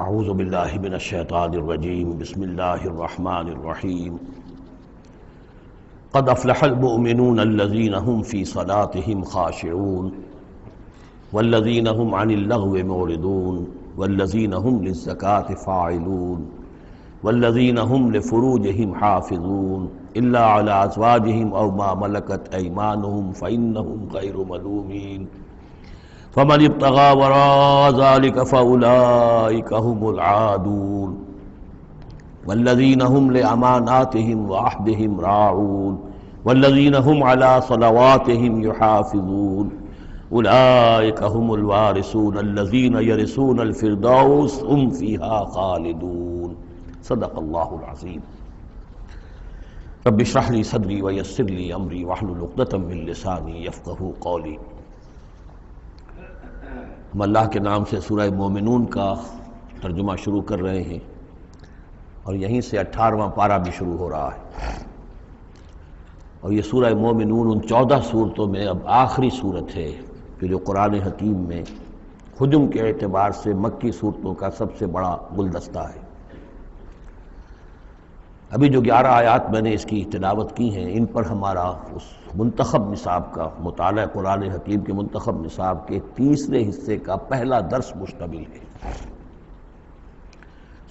اعوذ باللہ من الشیطان الرجیم بسم اللہ الرحمن الرحیم قد افلح المؤمنون الذین هم فی صلاتهم خاشعون والذین هم عن اللغو معرضون والذین هم للزکاة فاعلون والذین هم لفروجهم حافظون الا علی ازواجهم او ما ملکت ایمانهم فإنهم غیر ملومین فمن ابتغى وراء ذلك فأولئك هم العادون والذين هم لأماناتهم وعهدهم راعون والذين هم على صلواتهم يحافظون أولئك هم الوارثون الذين يرثون الفردوس هم فيها خالدون صدق الله العظيم رب اشرح لي صدري ويسر لي أمري واحلل عقدة من لساني يفقهوا قولي۔ ہم اللہ کے نام سے سورہ مومنون کا ترجمہ شروع کر رہے ہیں اور یہیں سے 18واں پارہ بھی شروع ہو رہا ہے، اور یہ سورہ مومنون ان 14 صورتوں میں اب آخری صورت ہے کہ جو قرآن حکیم میں حجم کے اعتبار سے مکی صورتوں کا سب سے بڑا گلدستہ ہے۔ ابھی جو 11 آیات میں نے اس کی تلاوت کی ہیں، ان پر ہمارا اس منتخب نصاب کا مطالعہ قرآن حکیم کے منتخب نصاب کے تیسرے حصے کا پہلا درس مشتمل ہے۔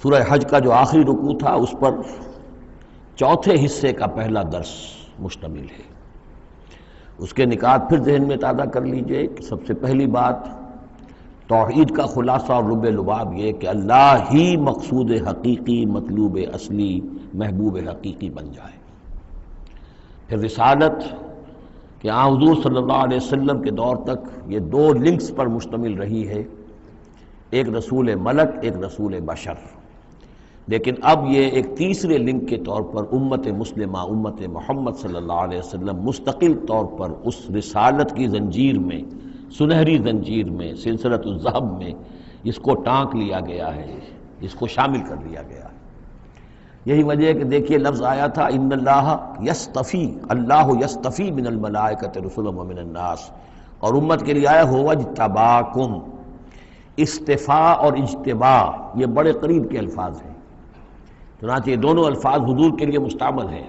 سورہ حج کا جو آخری رکوع تھا اس پر چوتھے حصے کا پہلا درس مشتمل ہے۔ اس کے نکات پھر ذہن میں تازہ کر لیجئے کہ سب سے پہلی بات توحید کا خلاصہ اور لب لباب یہ کہ اللہ ہی مقصود حقیقی، مطلوب اصلی، محبوب حقیقی بن جائے۔ پھر رسالت کہ حضور صلی اللہ علیہ وسلم کے دور تک یہ 2 لنکس پر مشتمل رہی ہے، ایک رسول ملک، ایک رسول بشر، لیکن اب یہ ایک تیسرے لنک کے طور پر امت مسلمہ، امت محمد صلی اللہ علیہ وسلم مستقل طور پر اس رسالت کی زنجیر میں، سنہری زنجیر میں، سلسلۃ الذہب میں اس کو ٹانک لیا گیا ہے، اس کو شامل کر لیا گیا ہے۔ یہی وجہ ہے کہ دیکھیے لفظ آیا تھا ان اللہ یستفی، اللہ یستفی من الملائکۃ رسلا ومن الناس، اور امت کے لیے آیا هو اجتباکم۔ استفاء اور اجتباء یہ بڑے قریب کے الفاظ ہیں، چنانچہ یہ دونوں الفاظ حضور کے لیے مستعمل ہیں،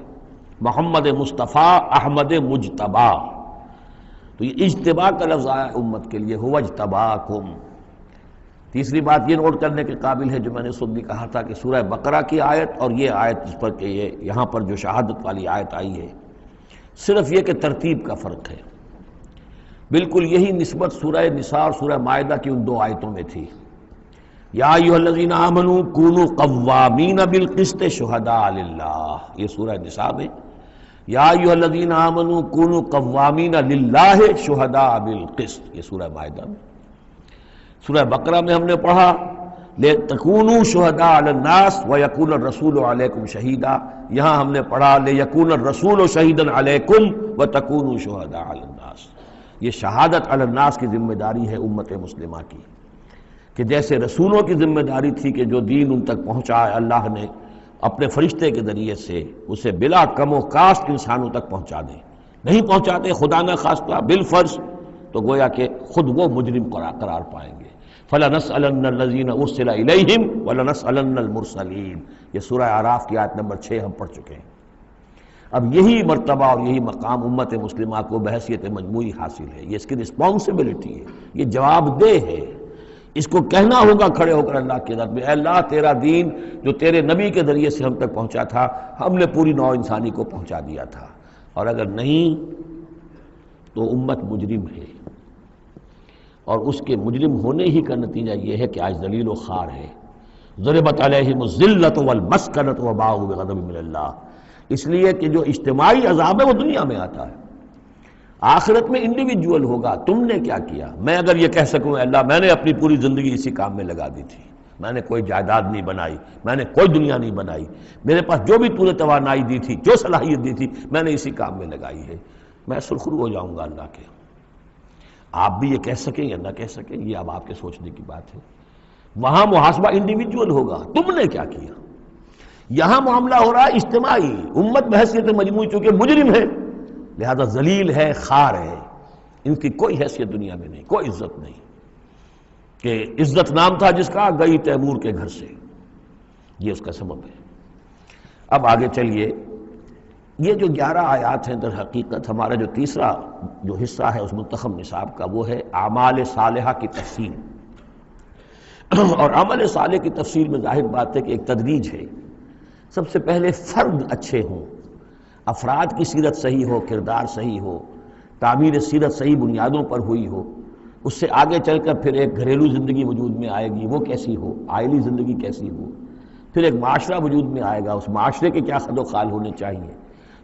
محمد مصطفیٰ، احمد مجتبیٰ۔ تو یہ اجتباء کا لفظ آیا ہے امت کے لیے، هو اجتباکم۔ تیسری بات یہ نوٹ کرنے کے قابل ہے جو میں نے خود بھی کہا تھا کہ سورہ بقرہ کی آیت اور یہ آیت جس پر کہ یہ یہاں پر جو شہادت والی آیت آئی ہے، صرف یہ کہ ترتیب کا فرق ہے۔ بالکل یہی نسبت سورہ نساء اور سورہ مائدہ کی ان 2 آیتوں میں تھی۔ یا ایھا الذین آمنوا کونوا قوامین بالقسط شہداء للہ، یہ سورہ نساء میں، یا ایھا الذین آمنوا کونوا قوامین للہ شہداء بالقسط، یہ سورہ مائدہ میں۔ سورہ بقرہ میں ہم نے پڑھا لِتَكُونُوا شُهَدَاءَ عَلَى النَّاسِ وَيَكُونَ الرَّسُولُ عَلَيْكُمْ شَهِيدًا، یہاں ہم نے پڑھا لِيَكُونَ الرَّسُولُ شَهِيدًا عَلَيْكُمْ وَتَكُونُوا شُهَدَاءَ عَلَى النَّاسِ۔ یہ شہادت علی الناس کی ذمہ داری ہے امت مسلمہ کی، کہ جیسے رسولوں کی ذمہ داری تھی کہ جو دین ان تک پہنچائے اللہ نے اپنے فرشتے کے ذریعے سے اسے بلا کم و کاسٹ انسانوں تک پہنچا دیں، نہیں پہنچاتے خدا نہ خواستہ بالفرض تو گویا کہ خود وہ مجرم قرار پائیں گے۔ فَلَنَسْأَلَنَّ الَّذِينَ أُرْسِلَ إِلَيْهِمْ وَلَنَسْأَلَنَّ الْمُرْسَلِينَ، یہ سورہ اعراف کی آیت نمبر 6 ہم پڑھ چکے ہیں۔ اب یہی مرتبہ اور یہی مقام امت مسلمہ کو بحیثیت مجموعی حاصل ہے، یہ اس کی رسپانسبلٹی ہے، یہ جواب دہ ہے، اس کو کہنا ہوگا کھڑے ہو کر اللہ کی عدالت میں، اے اللہ تیرا دین جو تیرے نبی کے ذریعے سے ہم تک پہنچا تھا، ہم نے پوری نوع انسانی کو پہنچا دیا تھا، اور اگر نہیں تو امت مجرم ہے، اور اس کے مجرم ہونے ہی کا نتیجہ یہ ہے کہ آج ذلیل و خوار ہے۔ ضربت علیہم الذلۃ والمسکنۃ وباءوا بغضب من اللہ، اس لیے کہ جو اجتماعی عذاب ہے وہ دنیا میں آتا ہے، آخرت میں انڈیویجول ہوگا۔ تم نے کیا کیا؟ میں اگر یہ کہہ سکوں اللہ میں نے اپنی پوری زندگی اسی کام میں لگا دی تھی، میں نے کوئی جائیداد نہیں بنائی، میں نے کوئی دنیا نہیں بنائی، میرے پاس جو بھی تو نے توانائی دی تھی، جو صلاحیت دی تھی، میں نے اسی کام میں لگائی ہے، میں سرخرو ہو جاؤں گا اللہ کے۔ آپ بھی یہ کہہ سکیں یا نہ کہہ سکیں یہ اب آپ کے سوچنے کی بات ہے، وہاں محاسبہ انڈیویجول ہوگا، تم نے کیا کیا۔ یہاں معاملہ ہو رہا ہے اجتماعی، امت بحیثیت مجموعی چونکہ مجرم ہے لہذا ذلیل ہے، خار ہے، ان کی کوئی حیثیت دنیا میں نہیں، کوئی عزت نہیں۔ کہ عزت نام تھا جس کا، گئی تیمور کے گھر سے، یہ اس کا سبب ہے۔ اب آگے چلیے، یہ جو 11 آیات ہیں در حقیقت ہمارا جو تیسرا جو حصہ ہے اس منتخب نصاب کا، وہ ہے اعمال صالحہ کی تفصیل۔ اور عمل صالح کی تفصیل میں ظاہر بات ہے کہ ایک تدریج ہے۔ سب سے پہلے فرد اچھے ہوں، افراد کی سیرت صحیح ہو، کردار صحیح ہو، تعمیر سیرت صحیح بنیادوں پر ہوئی ہو، اس سے آگے چل کر پھر ایک گھریلو زندگی وجود میں آئے گی، وہ کیسی ہو، آئلی زندگی کیسی ہو، پھر ایک معاشرہ وجود میں آئے گا، اس معاشرے کے کیا خد و خال ہونے چاہیے،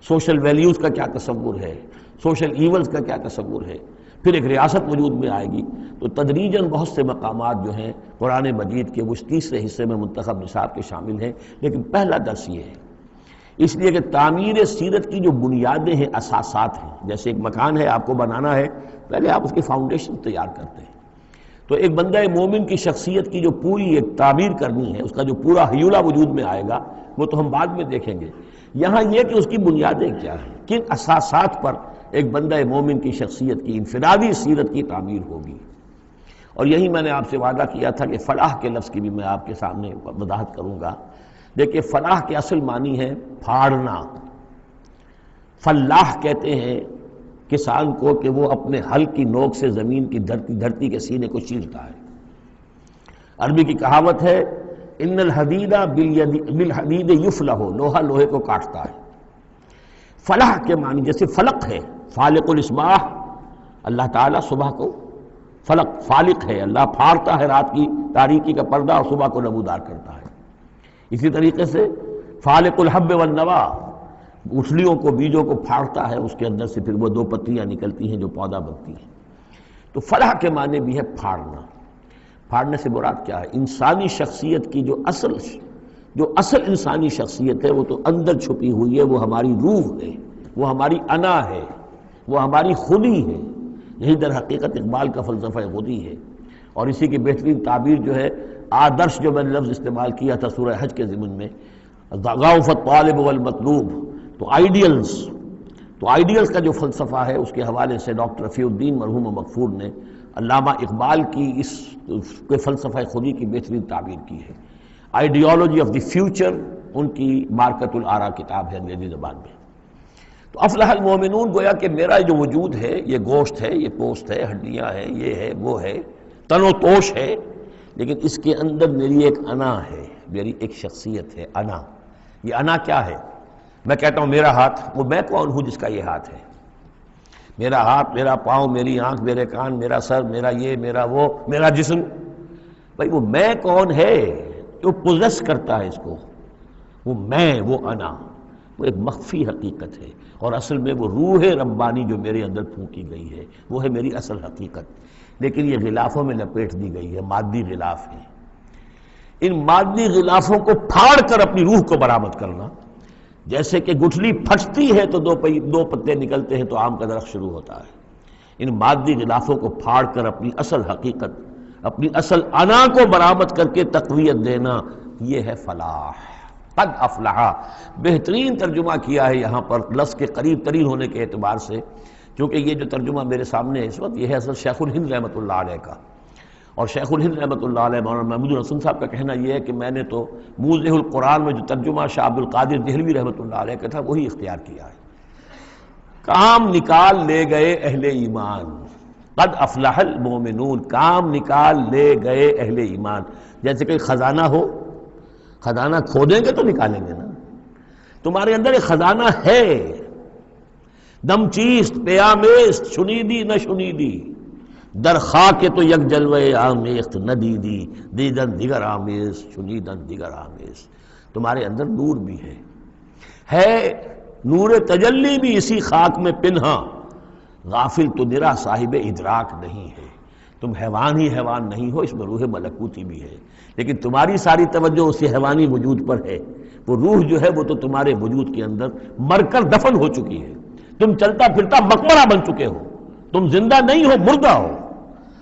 سوشل ویلیوز کا کیا تصور ہے، سوشل ایونز کا کیا تصور ہے، پھر ایک ریاست وجود میں آئے گی۔ تو تدریجاً بہت سے مقامات جو ہیں قرآن مجید کے وہ اس تیسرے حصے میں منتخب نصاب کے شامل ہیں، لیکن پہلا درس یہ ہے، اس لیے کہ تعمیر سیرت کی جو بنیادیں ہیں، اساسات ہیں، جیسے ایک مکان ہے آپ کو بنانا ہے، پہلے آپ اس کی فاؤنڈیشن تیار کرتے ہیں۔ تو ایک بندہ مومن کی شخصیت کی جو پوری ایک تعمیر کرنی ہے، اس کا جو پورا حیولہ وجود میں آئے گا، وہ تو ہم بعد میں دیکھیں گے۔ یہاں یہ کہ اس کی بنیادیں کیا ہیں، کن اساسات پر ایک بندہ مومن کی شخصیت کی انفرادی سیرت کی تعمیر ہوگی۔ اور یہی میں نے آپ سے وعدہ کیا تھا کہ فلاح کے لفظ کی بھی میں آپ کے سامنے وضاحت کروں گا۔ دیکھیے، فلاح کے اصل معنی ہے پھاڑنا۔ فلاح کہتے ہیں کسان کو کہ وہ اپنے ہل کی نوک سے زمین کی دھرتی کے سینے کو چیرتا ہے۔ عربی کی کہاوت ہے، ان الحدید بالحدید یفلح، لوہا لوہے کو کاٹتا ہے۔ فلاح کے معنی جیسے فلق ہے، فالق الاسباح، اللہ تعالیٰ صبح کو فلق فالق ہے، اللہ پھاڑتا ہے رات کی تاریکی کا پردہ اور صبح کو نمودار کرتا ہے۔ اسی طریقے سے فالق الحب والنوا، گٹھلیوں کو، بیجوں کو پھاڑتا ہے، اس کے اندر سے پھر وہ 2 پتیاں نکلتی ہیں جو پودا بنتی ہیں۔ تو فلاح کے معنی بھی ہے پھاڑنا۔ پھاڑنے سے مراد کیا ہے؟ انسانی شخصیت کی جو اصل انسانی شخصیت ہے، وہ تو اندر چھپی ہوئی ہے، وہ ہماری روح ہے، وہ ہماری انا ہے، وہ ہماری خودی ہے۔ یہی در حقیقت اقبال کا فلسفہ خودی ہے۔ اور اسی کی بہترین تعبیر جو ہے آدرش، جو میں نے لفظ استعمال کیا تھا سورہ حج کے ضمن میں، ضعف الطالب والمطلوب، تو آئیڈیلز کا جو فلسفہ ہے، اس کے حوالے سے ڈاکٹر رفیع الدین مرحوم و مغفور نے علامہ اقبال کی اس کے فلسفہ خودی کی بہترین تعبیر کی ہے۔ آئیڈیالوجی آف دی فیوچر ان کی مارکت الآراء کتاب ہے انگریزی زبان میں۔ تو افلح المومنون، گویا کہ میرا جو وجود ہے، یہ گوشت ہے، یہ پوست ہے، ہڈیاں ہیں، یہ ہے، وہ ہے، تن و توش ہے، لیکن اس کے اندر میری ایک انا ہے، میری ایک شخصیت ہے، انا۔ یہ انا کیا ہے؟ میں کہتا ہوں میرا ہاتھ، وہ میں کون ہوں جس کا یہ ہاتھ ہے؟ میرا ہاتھ، میرا پاؤں، میری آنکھ، میرے کان، میرا سر، میرا یہ، میرا وہ، میرا جسم، بھائی وہ میں کون ہے جو پوزیس کرتا ہے اس کو؟ وہ میں، وہ انا، وہ ایک مخفی حقیقت ہے، اور اصل میں وہ روح ربانی جو میرے اندر پھونکی گئی ہے، وہ ہے میری اصل حقیقت، لیکن یہ غلافوں میں لپیٹ دی گئی ہے، مادی غلاف ہے۔ ان مادی غلافوں کو پھاڑ کر اپنی روح کو برآمد کرنا، جیسے کہ گٹھلی پھٹتی ہے تو 2 پتے نکلتے ہیں تو آم کا درخت شروع ہوتا ہے۔ ان مادی غلافوں کو پھاڑ کر اپنی اصل حقیقت، اپنی اصل انا کو برآمد کر کے تقویت دینا، یہ ہے فلاح۔ قد افلح، بہترین ترجمہ کیا ہے یہاں پر لفظ کے قریب ترین ہونے کے اعتبار سے، کیونکہ یہ جو ترجمہ میرے سامنے ہے اس وقت، یہ ہے اصل شیخ الہند رحمۃ اللہ علیہ کا۔ اور شیخ الہند رحمۃ اللہ علیہ مولانا محمود الحسن صاحب کا کہنا یہ ہے کہ میں نے تو موضح القرآن میں جو ترجمہ شاہ عبد القادر دہلوی رحمۃ اللہ علیہ کا تھا وہی اختیار کیا ہے۔ کام نکال لے گئے اہل ایمان، قد افلح المومنون، کام نکال لے گئے اہل ایمان۔ جیسے کہ خزانہ ہو، خزانہ کھودیں گے تو نکالیں گے نا، تمہارے اندر ایک خزانہ ہے، دم چیست پیامیست، شنیدی نہ شنیدی، در خاک تو یک جلوے آمیخت نہ دیدی، دیدن دیگر آمیز، شنیدن دیگر آمیز۔ تمہارے اندر نور بھی ہے نور تجلی بھی اسی خاک میں پنہاں، غافل تو نرا صاحب ادراک نہیں ہے۔ تم حیوان ہی حیوان نہیں ہو، اس میں روح ملکوتی بھی ہے، لیکن تمہاری ساری توجہ اسی حیوانی وجود پر ہے۔ وہ روح جو ہے وہ تو تمہارے وجود کے اندر مر کر دفن ہو چکی ہے، تم چلتا پھرتا مقبرہ بن چکے ہو، تم زندہ نہیں ہو، مردہ ہو۔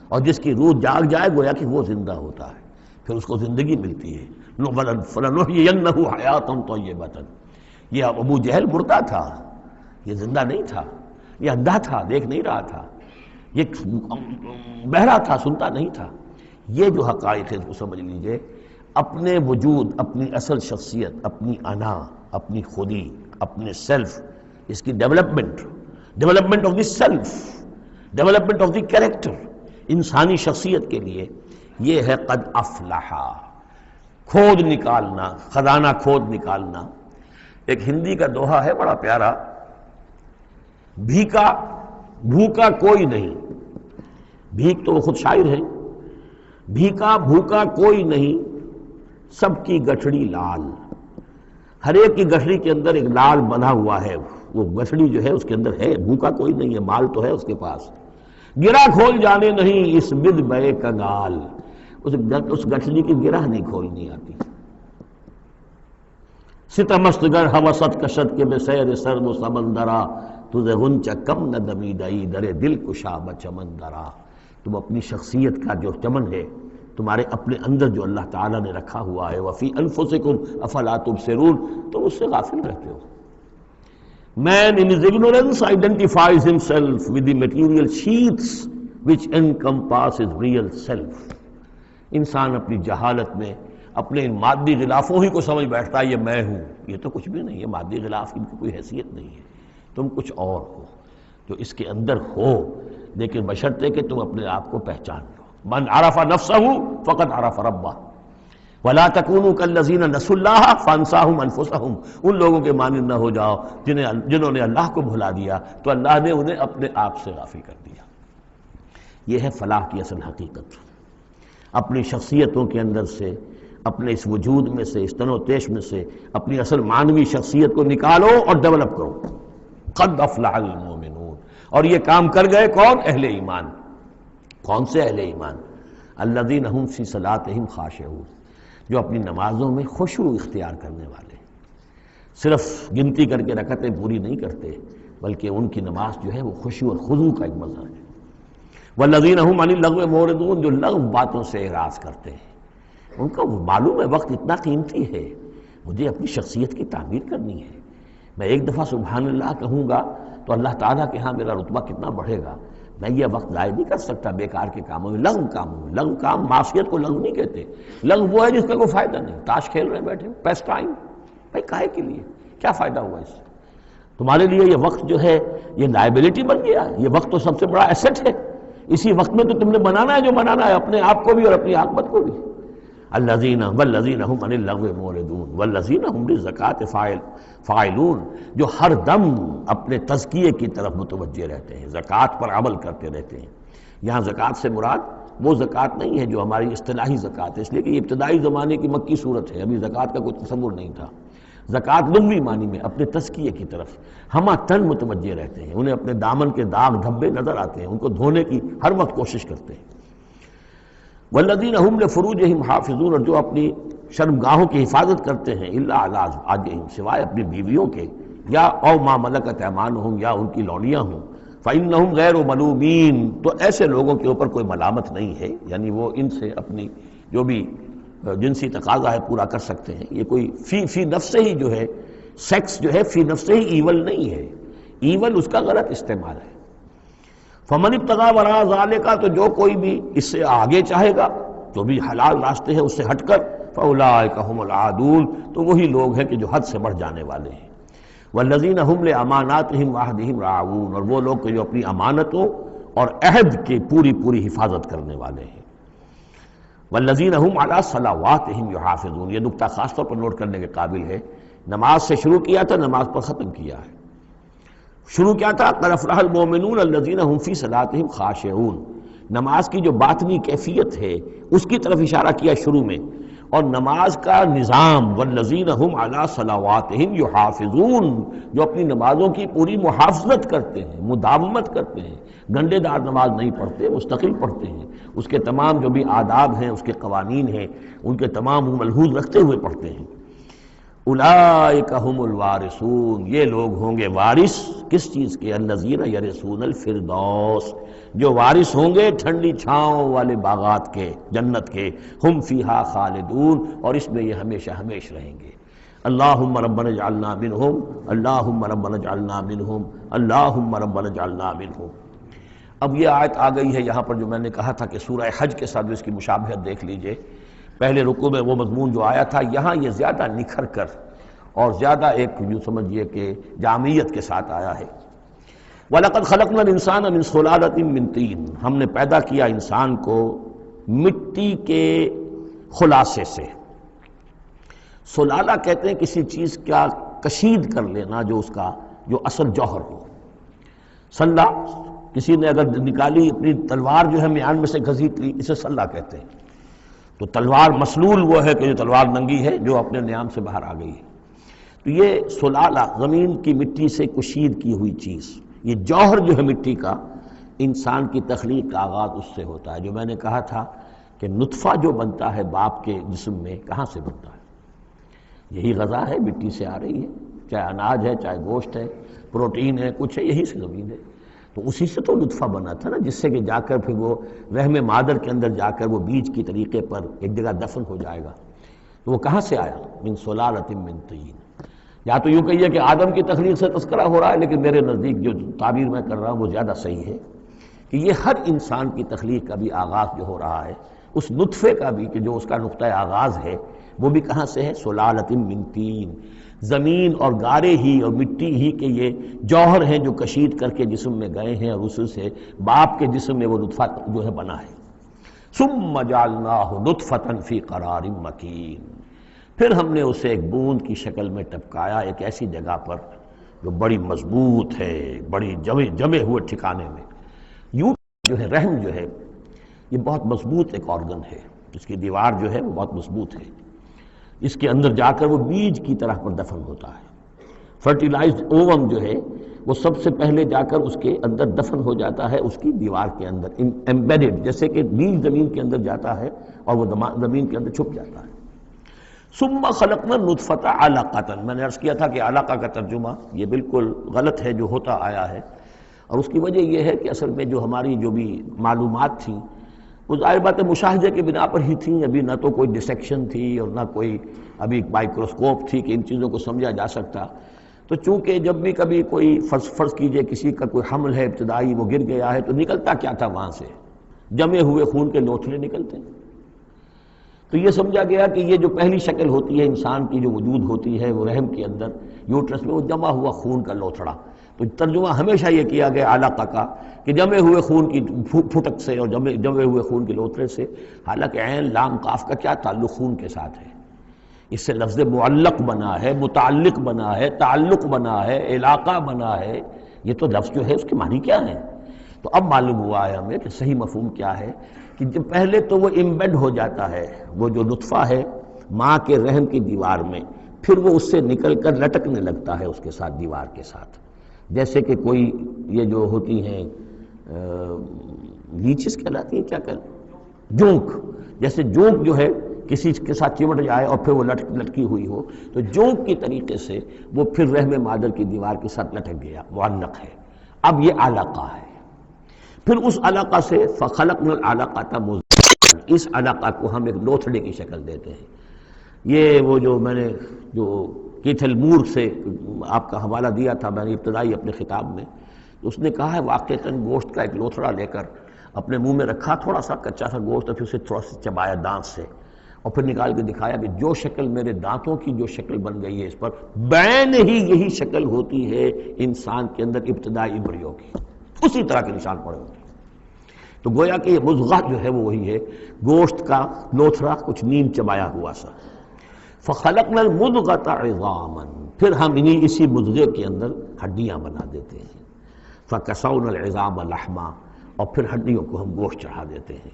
اور جس کی روح جاگ جائے گویا کہ وہ زندہ ہوتا ہے، پھر اس کو زندگی ملتی ہے۔ فَلَنُحْيِيَنَّهُ حَيَاةً طَيِّبَةً۔ یہ ابو جہل مردہ تھا، یہ زندہ نہیں تھا، یہ اندھا تھا، دیکھ نہیں رہا تھا، یہ بہرا تھا، سنتا نہیں تھا۔ یہ جو حقائق ہے اس کو سمجھ لیجئے، اپنے وجود، اپنی اصل شخصیت، اپنی انا، اپنی خودی، اپنے سیلف، اس کی development of the self, development of the character, انسانی شخصیت کے لیے یہ ہے قد افلح، کھود نکالنا، خزانہ کھود نکالنا۔ ایک ہندی کا دوہا ہے بڑا پیارا، بھوکا کوئی نہیں، بھیک تو وہ خود شاعر ہے، بھوکا کوئی نہیں، سب کی گٹھڑی لال، ہر ایک کی گٹھڑی کے اندر ایک لال بندھا ہوا ہے، وہ گٹھڑی جو ہے اس کے اندر ہے، بھوکا کوئی نہیں ہے، مال تو ہے اس کے پاس، گرہ کھول جانے نہیں اس بد بے کنگال، اس گٹھڑی کی گرہ نہیں کھولنی آتی۔ ستمست گر ہوست کشت کے بے سیر سرد و سمندرا، تجھے غنچہ کم نہ دمیدئی درے دل کشا بچمندرا۔ تم اپنی شخصیت کا جو چمن ہے، تمہارے اپنے اندر جو اللہ تعالیٰ نے رکھا ہوا ہے، وفی انفسکم افلا تبصرون، تم اس سے غافل رہتے ہو۔ Man in his ignorance identifies himself with the material sheaths which encompass his real self۔ انسان اپنی جہالت میں اپنے ان مادی غلافوں ہی کو سمجھ بیٹھتا ہے یہ میں ہوں، یہ تو کچھ بھی نہیں ہے، مادی غلاف ان کی کوئی حیثیت نہیں ہے، تم کچھ اور ہو جو اس کے اندر ہو، لیکن بشرطے کہ تم اپنے آپ کو پہچان لو۔ من عرف نفسہ فقد عرف ربہ ولا تکونوا کالذین نسوا اللہ فانساہم انفسہم۔ ان لوگوں کے مانند نہ ہو جاؤ جنہوں نے اللہ کو بھلا دیا تو اللہ نے انہیں اپنے آپ سے غافل کر دیا۔ یہ ہے فلاح کی اصل حقیقت۔ اپنی شخصیتوں کے اندر سے، اپنے اس وجود میں سے، اس تن و تیش میں سے اپنی اصل معنوی شخصیت کو نکالو اور ڈیولپ کرو۔ قد افلح المؤمنون، اور یہ کام کر گئے کون؟ اہل ایمان۔ کون سے اہل ایمان؟ الذین هم فی صلاتہم خاشعون، جو اپنی نمازوں میں خشوع اختیار کرنے والے، صرف گنتی کر کے رکعتیں پوری نہیں کرتے، بلکہ ان کی نماز جو ہے وہ خشوع اور خضوع کا ایک مظہر ہے۔ والذین هم عن اللغو معرضون، جو لغو باتوں سے اعراض کرتے ہیں، ان کو معلوم ہے وقت اتنا قیمتی ہے، مجھے اپنی شخصیت کی تعمیر کرنی ہے، میں ایک دفعہ سبحان اللہ کہوں گا تو اللہ تعالیٰ کے ہاں میرا رتبہ کتنا بڑھے گا، میں یہ وقت ضائع نہیں کر سکتا بیکار کے کاموں میں، لغو کاموں میں۔ لغو کام، معصیت کو لغو نہیں کہتے، لغو وہ ہے جس کا کوئی فائدہ نہیں، تاش کھیل رہے بیٹھے، پیس ٹائم، بھائی کاہے کے لیے، کیا فائدہ ہوا اس سے؟ تمہارے لیے یہ وقت جو ہے یہ لائبلٹی بن گیا، یہ وقت تو سب سے بڑا ایسٹ ہے، اسی وقت میں تو تم نے بنانا ہے جو بنانا ہے، اپنے آپ کو بھی اور اپنی عاقبت کو بھی۔ الذین والذین هم عن اللغو معرضون والذین هم للزکاۃ فاعلون، جو ہر دم اپنے تزکیے کی طرف متوجہ رہتے ہیں، زکوٰۃ پر عمل کرتے رہتے ہیں۔ یہاں زکوٰۃ سے مراد وہ زکوٰۃ نہیں ہے جو ہماری اصطلاحی زکوٰۃ ہے، اس لیے کہ یہ ابتدائی زمانے کی مکی صورت ہے، ابھی زکوٰۃ کا کوئی تصور نہیں تھا۔ زکوٰۃ لغوی معنی میں اپنے تزکیے کی طرف ہمہ تن متوجہ رہتے ہیں، انہیں اپنے دامن کے داغ دھبے نظر آتے ہیں، ان کو دھونے کی ہر وقت کوشش کرتے ہیں۔ والذین هم لفروجہم حافظون، اور جو اپنی شرمگاہوں کی حفاظت کرتے ہیں، الا علی ازواجہم، سوائے اپنی بیویوں کے، یا او ما ملکت ایمانہم، یا ان کی لونیاں ہوں، فإنہم غیر ملومین، تو ایسے لوگوں کے اوپر کوئی ملامت نہیں ہے، یعنی وہ ان سے اپنی جو بھی جنسی تقاضا ہے پورا کر سکتے ہیں۔ یہ کوئی فی نفس ہی جو ہے، سیکس جو ہے فی نفس ہی ایول نہیں ہے، ایول اس کا غلط استعمال ہے۔ فمن ابتغى وراء ذلك، تو جو کوئی بھی اس سے آگے چاہے گا، جو بھی حلال راستے ہیں اس سے ہٹ کر، فاولئک هم العادون، تو وہی لوگ ہیں کہ جو حد سے بڑھ جانے والے ہیں۔ والذین هم لاماناتهم وعهدهم راعون، اور وہ لوگ کہ جو اپنی امانتوں اور عہد کی پوری پوری حفاظت کرنے والے ہیں۔ والذین هم علی صلواتهم یحافظون، یہ نکتہ خاص طور پر نوٹ کرنے کے قابل ہے، نماز سے شروع کیا تھا، نماز پر ختم کیا ہے۔ شروع کیا تھا؟ قد افلح المؤمنون الذین هم فی صلاتہم خاشعون، نماز کی جو باطنی کیفیت ہے اس کی طرف اشارہ کیا شروع میں، اور نماز کا نظام والذین هم علی صلواتہم یحافظون، جو اپنی نمازوں کی پوری محافظت کرتے ہیں، مداومت کرتے ہیں، گنڈے دار نماز نہیں پڑھتے، مستقل پڑھتے ہیں، اس کے تمام جو بھی آداب ہیں، اس کے قوانین ہیں، ان کے تمام ملحوظ رکھتے ہوئے پڑھتے ہیں۔ اولئک هم الوارثون، یہ لوگ ہوں گے وارث کس چیز کے؟ الذین یرثون الفردوس، جو وارث ہوں گے ٹھنڈی چھاؤں والے باغات کے، جنت کے، ہم فیہا خالدون، اور اس میں یہ ہمیشہ ہمیش رہیں گے۔ اللہم ربنا اجعلنا منہم، اللہم ربنا اجعلنا منہم، اللہم ربنا اجعلنا منہم۔ اب یہ آیت آ گئی ہے یہاں پر جو میں نے کہا تھا کہ سورہ حج کے ساتھ اس کی مشابہت دیکھ لیجئے. پہلے رکوع میں وہ مضمون جو آیا تھا، یہاں یہ زیادہ نکھر کر اور زیادہ ایک یوں سمجھیے کہ جامعیت کے ساتھ آیا ہے. وَلَقَدْ خَلَقْنَا الْإِنسَانَ مِنْ صُلَالَةٍ مِّن طِينٍ، ہم نے پیدا کیا انسان کو مٹی کے خلاصے سے. سلالہ کہتے ہیں کسی چیز کا کشید کر لینا جو اس کا جو اصل جوہر ہو. سلہ کسی نے اگر نکالی اپنی تلوار جو ہے میان میں سے گھسیٹ لی، اسے سلہ کہتے ہیں. تو تلوار مسلول وہ ہے کہ جو تلوار ننگی ہے جو اپنے نیام سے باہر آ گئی ہے. تو یہ سلالہ زمین کی مٹی سے کشید کی ہوئی چیز، یہ جوہر جو ہے مٹی کا، انسان کی تخلیق کا آغاز اس سے ہوتا ہے. جو میں نے کہا تھا کہ نطفہ جو بنتا ہے باپ کے جسم میں کہاں سے بنتا ہے؟ یہی غذا ہے، مٹی سے آ رہی ہے، چاہے اناج ہے چاہے گوشت ہے، پروٹین ہے، کچھ ہے، یہی سے زمین ہے. تو اسی سے تو نطفہ بنا تھا نا، جس سے کہ جا کر پھر وہ رحم مادر کے اندر جا کر وہ بیج کی طریقے پر ایک جگہ دفن ہو جائے گا. تو وہ کہاں سے آیا؟ من صلالۃ من طین. یا تو یوں کہیے کہ آدم کی تخلیق سے تذکرہ ہو رہا ہے، لیکن میرے نزدیک جو تعبیر میں کر رہا ہوں وہ زیادہ صحیح ہے کہ یہ ہر انسان کی تخلیق کا بھی آغاز جو ہو رہا ہے، اس نطفے کا بھی کہ جو اس کا نقطہ آغاز ہے وہ بھی کہاں سے ہے؟ صلالۃ من طین. زمین اور گارے ہی اور مٹی ہی کے یہ جوہر ہیں جو کشید کر کے جسم میں گئے ہیں، اور اس سے باپ کے جسم میں وہ نطفہ جو ہے بنا ہے. ثم جعلناہ نطفۃ فی قرار مکین، پھر ہم نے اسے ایک بوند کی شکل میں ٹپکایا ایک ایسی جگہ پر جو بڑی مضبوط ہے، بڑی جمے ہوئے ٹھکانے میں. یوں جو ہے رحم جو ہے یہ بہت مضبوط ایک آرگن ہے، اس کی دیوار جو ہے وہ بہت مضبوط ہے. اس کے اندر جا کر وہ بیج کی طرح پر دفن ہوتا ہے. فرٹیلائزڈ اووم جو ہے وہ سب سے پہلے جا کر اس کے اندر دفن ہو جاتا ہے، اس کی دیوار کے اندر ایمبیڈڈ، جیسے کہ بیج زمین کے اندر جاتا ہے اور وہ زمین کے اندر چھپ جاتا ہے. ثم خلقنا النطفۃ علقۃ، میں نے عرض کیا تھا کہ علقہ کا ترجمہ یہ بالکل غلط ہے جو ہوتا آیا ہے، اور اس کی وجہ یہ ہے کہ اصل میں جو ہماری جو بھی معلومات تھیں وہ ظاہر بات ہے مشاہدے کے بنا پر ہی تھیں. ابھی نہ تو کوئی ڈسیکشن تھی اور نہ کوئی ابھی مائکروسکوپ تھی کہ ان چیزوں کو سمجھا جا سکتا. تو چونکہ جب بھی کبھی کوئی فرض کیجئے کسی کا کوئی حمل ہے ابتدائی، وہ گر گیا ہے، تو نکلتا کیا تھا وہاں سے؟ جمے ہوئے خون کے لوتھڑے نکلتے ہیں. تو یہ سمجھا گیا کہ یہ جو پہلی شکل ہوتی ہے انسان کی جو وجود ہوتی ہے وہ رحم کے اندر یوٹرس میں وہ جمع ہوا خون کا لوتھڑا. تو ترجمہ ہمیشہ یہ کیا گیا علقہ کا کہ جمے ہوئے خون کی پھٹک سے اور جمے ہوئے خون کے لوتھڑے سے. حالانکہ عین لام قاف کا کیا تعلق خون کے ساتھ ہے؟ اس سے لفظ معلق بنا ہے، متعلق بنا ہے، تعلق بنا ہے، علاقہ بنا ہے. یہ تو لفظ جو ہے اس کے معنی کیا ہے؟ تو اب معلوم ہوا ہے ہمیں کہ صحیح مفہوم کیا ہے کہ جب پہلے تو وہ امبیڈ ہو جاتا ہے وہ جو نطفہ ہے ماں کے رحم کی دیوار میں، پھر وہ اس سے نکل کر لٹکنے لگتا ہے اس کے ساتھ دیوار کے ساتھ. جیسے کہ کوئی یہ جو ہوتی ہیں لیچز کہلاتی ہیں، کیا کہتے، جونک، جیسے جونک جو ہے کسی کے ساتھ چمٹ جائے اور پھر وہ لٹکی ہوئی ہو، تو جونک کی طریقے سے وہ پھر رحم مادر کی دیوار کے ساتھ لٹک گیا، معلق ہے. اب یہ علقہ ہے. پھر اس علقہ سے فخلقنا العلقۃ مضغۃ، اس علقہ کو ہم ایک لوتھڑے کی شکل دیتے ہیں. یہ وہ جو میں نے جو کیتھل مور سے آپ کا حوالہ دیا تھا میں نے ابتدائی اپنے خطاب میں، اس نے کہا ہے واقعتاً گوشت کا ایک لوتھڑا لے کر اپنے منہ میں رکھا، تھوڑا سا کچا سا گوشت، اور پھر اسے تھوڑا سا چبایا دانت سے، اور پھر نکال کے دکھایا کہ جو شکل میرے دانتوں کی جو شکل بن گئی ہے اس پر بین ہی یہی شکل ہوتی ہے انسان کے اندر ابتدائی امبریو کی، اسی طرح کے نشان پڑے ہوتے ہیں. تو گویا کہ یہ مضغہ جو ہے وہ وہی ہے، گوشت کا لوتھڑا کچھ نیم چبایا ہوا سا. فخلقنا المضغۃ عظاما، پھر ہم اسی مضغے کے اندر ہڈیاں بنا دیتے ہیں. فکسونا العظام لحما، اور پھر ہڈیوں کو ہم گوشت چڑھا دیتے ہیں.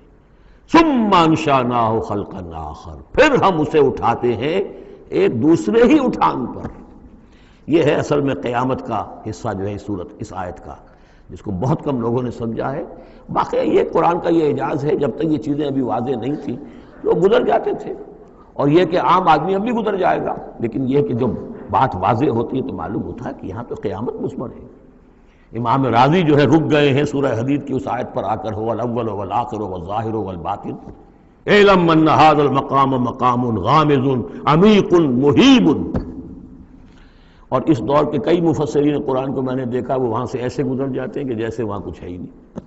ثم انشأناہ خلقا آخر، پھر ہم اسے اٹھاتے ہیں ایک دوسرے ہی اٹھان پر. یہ ہے اصل میں قیامت کا حصہ جو ہے اس آیت کا، جس کو بہت کم لوگوں نے سمجھا ہے. واقعہ یہ قرآن کا یہ اعجاز ہے، جب تک یہ چیزیں ابھی واضح نہیں تھیں لوگ گزر جاتے تھے، اور یہ کہ عام آدمی اب بھی گزر جائے گا، لیکن یہ کہ جب بات واضح ہوتی ہے تو معلوم ہوتا ہے کہ یہاں تو قیامت مثمر ہے. امام راضی جو ہے رک گئے ہیں سورہ حدید کی اس آیت پر آ کر، هو الاول والآخر والظاہر والباطن اعلم ان هذا المقام مقام غامض عمیق مہیب. اور اس دور کے کئی مفسرین قرآن کو میں نے دیکھا وہ وہاں سے ایسے گزر جاتے ہیں کہ جیسے وہاں کچھ ہے ہی نہیں.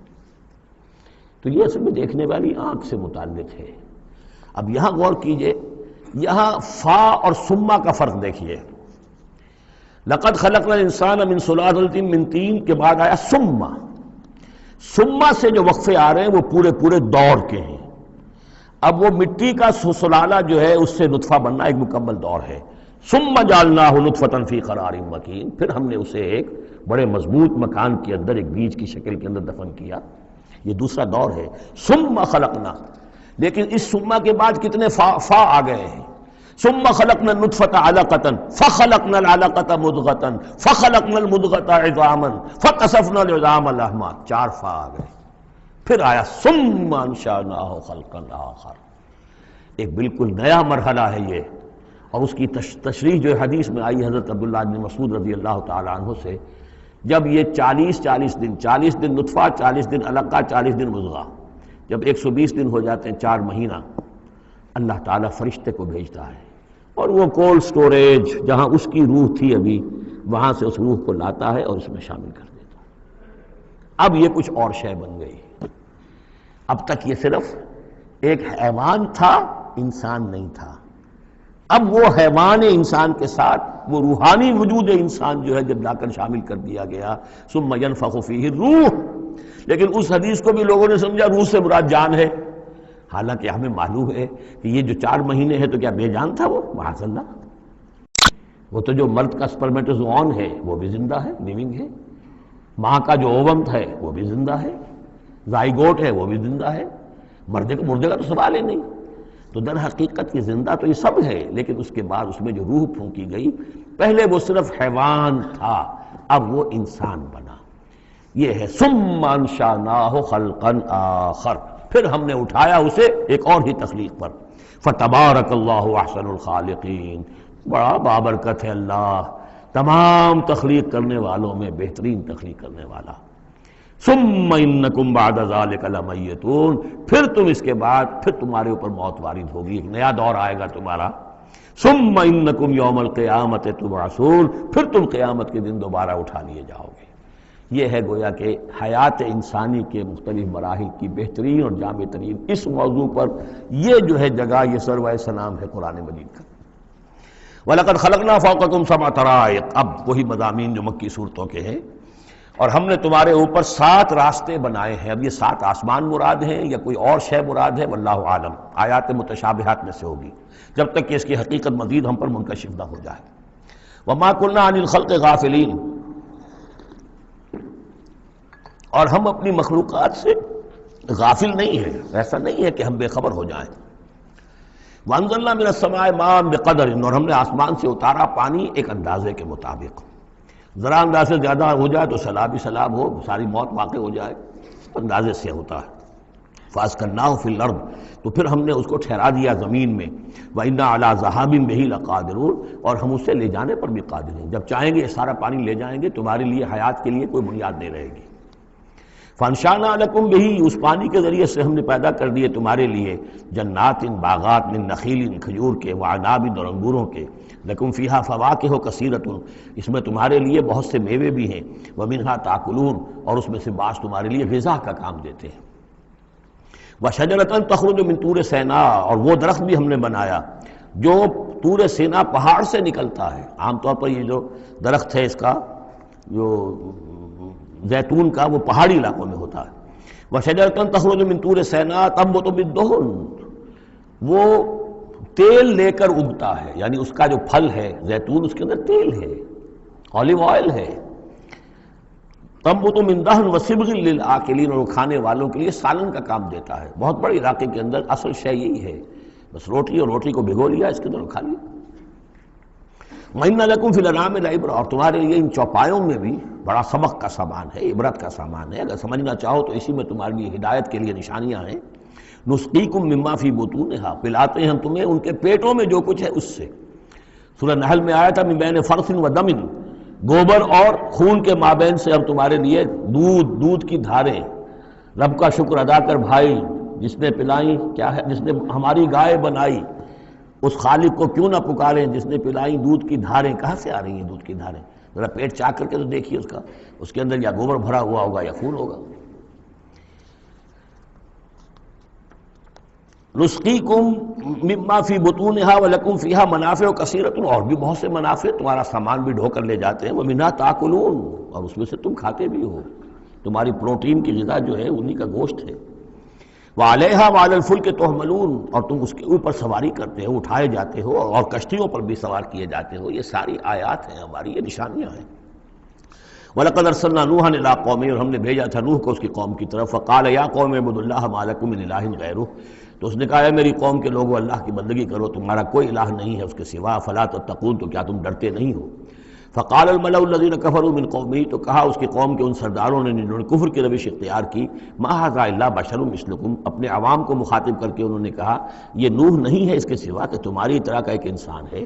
تو یہ اصل میں دیکھنے والی آنکھ سے متعلق ہے۔ اب یہاں غور کیجئے، یہاں فا اور ثم کا فرق دیکھیے۔ لقد خلقنا الانسان من سلالۃ من طین کے بعد آیا ثم۔ ثم سے جو وقفے آ رہے ہیں وہ پورے پورے دور کے ہیں۔ اب وہ مٹی کا سلالہ جو ہے اس سے نطفہ بننا ایک مکمل دور ہے۔ ثم جعلناہ نطفۃ فی قرار مکین، پھر ہم نے اسے ایک بڑے مضبوط مکان کے اندر ایک بیج کی شکل کے اندر دفن کیا۔ یہ دوسرا دور ہے۔ ثم خلقنا، لیکن اس ثم کے بعد کتنے فا آ گئے ہیں۔ ثم خلقنا النطفۃ علقۃ فخلقنا العلقۃ مضغۃ فخلقنا المضغۃ عظاما فکسونا العظام لحما، 4 فا آ گئے۔ پھر آیا ثم انشأناہ خلقا آخر، ایک بالکل نیا مرحلہ ہے یہ۔ اور اس کی تشریح جو حدیث میں آئی حضرت عبداللہ بن مسعود رضی اللہ تعالیٰ عنہ سے، جب یہ 40 دن نطفہ، 40 دن علقہ، 40 دن مضغہ، جب 120 دن ہو جاتے ہیں، 4 مہینہ، اللہ تعالیٰ فرشتے کو بھیجتا ہے اور وہ کولڈ سٹوریج جہاں اس کی روح تھی ابھی، وہاں سے اس روح کو لاتا ہے اور اس میں شامل کر دیتا ہے۔ اب یہ کچھ اور شے بن گئی۔ اب تک یہ صرف ایک حیوان تھا، انسان نہیں تھا۔ اب وہ حیوان انسان کے ساتھ وہ روحانی وجود انسان جو ہے جب لا کر شامل کر دیا گیا، ثم ينفخ فیہ الروح۔ لیکن اس حدیث کو بھی لوگوں نے سمجھا روح سے مراد جان ہے، حالانکہ ہمیں معلوم ہے کہ یہ جو 4 مہینے ہے تو کیا بے جان تھا وہ؟ معاذ اللہ، وہ تو جو مرد کا سپرمیٹوزوون ہے وہ بھی زندہ ہے، لیونگ ہے۔ ماں کا جو اووم ہے وہ بھی زندہ ہے، زائگوٹ ہے وہ بھی زندہ ہے۔ مردے کا تو سوال ہی نہیں۔ تو در حقیقت یہ زندہ تو یہ سب ہے، لیکن اس کے بعد اس میں جو روح پھونکی گئی، پہلے وہ صرف حیوان تھا، اب وہ انسان بنا۔ یہ ہے ثم انشأناہ خلقا آخر، پھر ہم نے اٹھایا اسے ایک اور ہی تخلیق پر۔ فتبارک اللہ احسن الخالقین، بڑا بابرکت ہے اللہ تمام تخلیق کرنے والوں میں بہترین تخلیق کرنے والا۔ ثم انکم بعد ذلک لمیتون، پھر تم اس کے بعد پھر تمہارے اوپر موت وارد ہوگی، ایک نیا دور آئے گا تمہارا۔ ثم انکم یوم القیامت تبعثون، پھر تم قیامت کے دن دوبارہ اٹھا لیے جاؤ گے۔ یہ ہے گویا کہ حیات انسانی کے مختلف مراحل کی بہترین اور جامع ترین اس موضوع پر یہ جو ہے جگہ، یہ سروۂ سلام ہے قرآن مجید کا۔ وَلَقَدْ خَلَقْنَا فَوْقَكُمْ سَبْعَ طَرَائِقَ، اب وہی مضامین جو مکی صورتوں کے ہیں۔ اور ہم نے تمہارے اوپر 7 راستے بنائے ہیں۔ اب یہ 7 آسمان مراد ہیں یا کوئی اور شے مراد ہے، واللہ عالم، آیات متشابہات میں سے ہوگی، جب تک کہ اس کی حقیقت مزید ہم پر منکشف نہ ہو جائے۔ وَمَا كُنَّا عَنِ الْخَلْقِ غَافِلِينَ، اور ہم اپنی مخلوقات سے غافل نہیں ہیں، ایسا نہیں ہے کہ ہم بے خبر ہو جائیں۔ وَأَنزَلْنَا مِنَ السَّمَاءِ مَاءً بِقَدَرٍ، اور ہم نے آسمان سے اتارا پانی ایک اندازے کے مطابق۔ ذرا اندازے زیادہ ہو جائے تو سیلاب ہی سیلاب ہو، ساری موت واقع ہو جائے، اندازے سے ہوتا ہے۔ فَأَسْكَنَّاهُ فِي الْأَرْضِ، تو پھر ہم نے اس کو ٹھہرا دیا زمین میں۔ وَإِنَّا عَلَىٰ ذَهَابٍ بِهِ لَقَادِرُونَ، اور ہم اسے لے جانے پر بھی قادر ہیں، جب چاہیں گے یہ سارا پانی لے جائیں گے، تمہارے لیے حیات کے لیے کوئی بنیاد نہیں رہے گی۔ فَأَنشَأْنَا لَكُم بِهِ، اس پانی کے ذریعے سے ہم نے پیدا کر دیے تمہارے لیے جنات، باغات، من نخیل، کھجور کے، وعناب، اور انگوروں کے، لکم فیہا فواکہ کثیرۃ، اس میں تمہارے لیے بہت سے میوے بھی ہیں، ومنہا تاکلون، اور اس میں سے بعض تمہارے لیے غذا کا کام دیتے ہیں۔ وشجرۃ تخرج من طور سینا، اور وہ درخت بھی ہم نے بنایا جو طور سینا پہاڑ سے نکلتا ہے۔ عام طور پر یہ جو درخت ہے اس کا جو زیتون کا، وہ پہاڑی علاقوں میں ہوتا ہے۔ وشجرۃ تخرج من طور سینا تنبت بالدہن، وہ تیل لے کر اگتا ہے، یعنی اس کا جو پھل ہے زیتون، اس کے اندر تیل ہے، اولیو آئل ہے۔ تنبت من دہن وصبغ للآکلین، اور وہ کھانے والوں کے لیے سالن کا کام دیتا ہے۔ بہت بڑے علاقے کے اندر اصل شے یہی ہے، بس روٹی، اور روٹی کو بھگو لیا اس کے اندر کھا لیا۔ وَإِنَّ لَكُمْ فِي الْأَنْعَامِ لَعِبْرَةً، اور تمہارے لیے ان چوپایوں میں بھی بڑا سبق کا سامان ہے، عبرت کا سامان ہے۔ اگر سمجھنا چاہو تو اسی میں تمہارے لیے ہدایت کے لیے نشانیاں ہیں۔ نُسْقِيكُم مِّمَّا فِي بُطُونِهَا، پلاتے ہیں ہم تمہیں ان کے پیٹوں میں جو کچھ ہے اس سے۔ سورہ نحل میں آیا تھا مِن بَيْنِ فَرْثٍ وَدَمٍ، گوبر اور خون کے مابین سے ہم تمہارے لیے دودھ کی دھاریں۔ رب کا شکر ادا کر بھائی، جس نے پلائیں، کیا ہے، جس نے ہماری گائے بنائی، اس خالق کو کیوں نہ پکاریں جس نے پلائیں دودھ کی دھاریں۔ کہاں سے آ رہی ہیں دودھ کی دھاریں؟ ذرا پیٹ چاک کر کے تو دیکھیے اس کا، اس کے اندر یا گوبر بھرا ہوا ہوگا یا خون ہوگا۔ نسقیکم مما فی بطونہا ولکم فیہا منافع کثیرۃ، اور بھی بہت سے منافع، تمہارا سامان بھی ڈھو کر لے جاتے ہیں، ومنھا تاکلون، اور اس میں سے تم کھاتے بھی ہو، تمہاری پروٹین کی غذا جو ہے انہی کا گوشت ہے، وعلیہا وعلی الفلک تحملون، اور تم اس کے اوپر سواری کرتے ہو، اٹھائے جاتے ہو، اور کشتیوں پر بھی سوار کیے جاتے ہو۔ یہ ساری آیات ہیں ہماری، یہ نشانیاں ہیں۔ وَلَقَدْ أَرْسَلْنَا نُوحًا إِلَىٰ قَوْمِهِ، اور ہم نے بھیجا تھا نوح کو اس کی قوم کی طرف، فَقَالَ يَا قَوْمِ اعْبُدُوا اللَّهَ مَا لَكُم مِّنْ إِلَٰهٍ غَيْرُهُ، تو اس نے کہا ہے میری قوم کے لوگوں اللہ کی بندگی کرو، تمہارا کوئی الہ نہیں ہے اس کے سوا، فَلَا تَتَّقُونَ، تو کیا تم ڈرتے نہیں ہو؟ فَقَالَ الْمَلَأُ الَّذِينَ كَفَرُوا مِنْ قَوْمِهِ، تو کہا اس کی قوم کے ان سرداروں نے جنہوں نے کفر کی روش اختیار کی، مَا هَٰذَا إِلَّا بَشَرٌ مِثْلُكُمْ، اپنے عوام کو مخاطب کر کے انہوں نے کہا یہ نوح نہیں ہے اس کے سوا کہ تمہاری طرح کا ایک انسان ہے،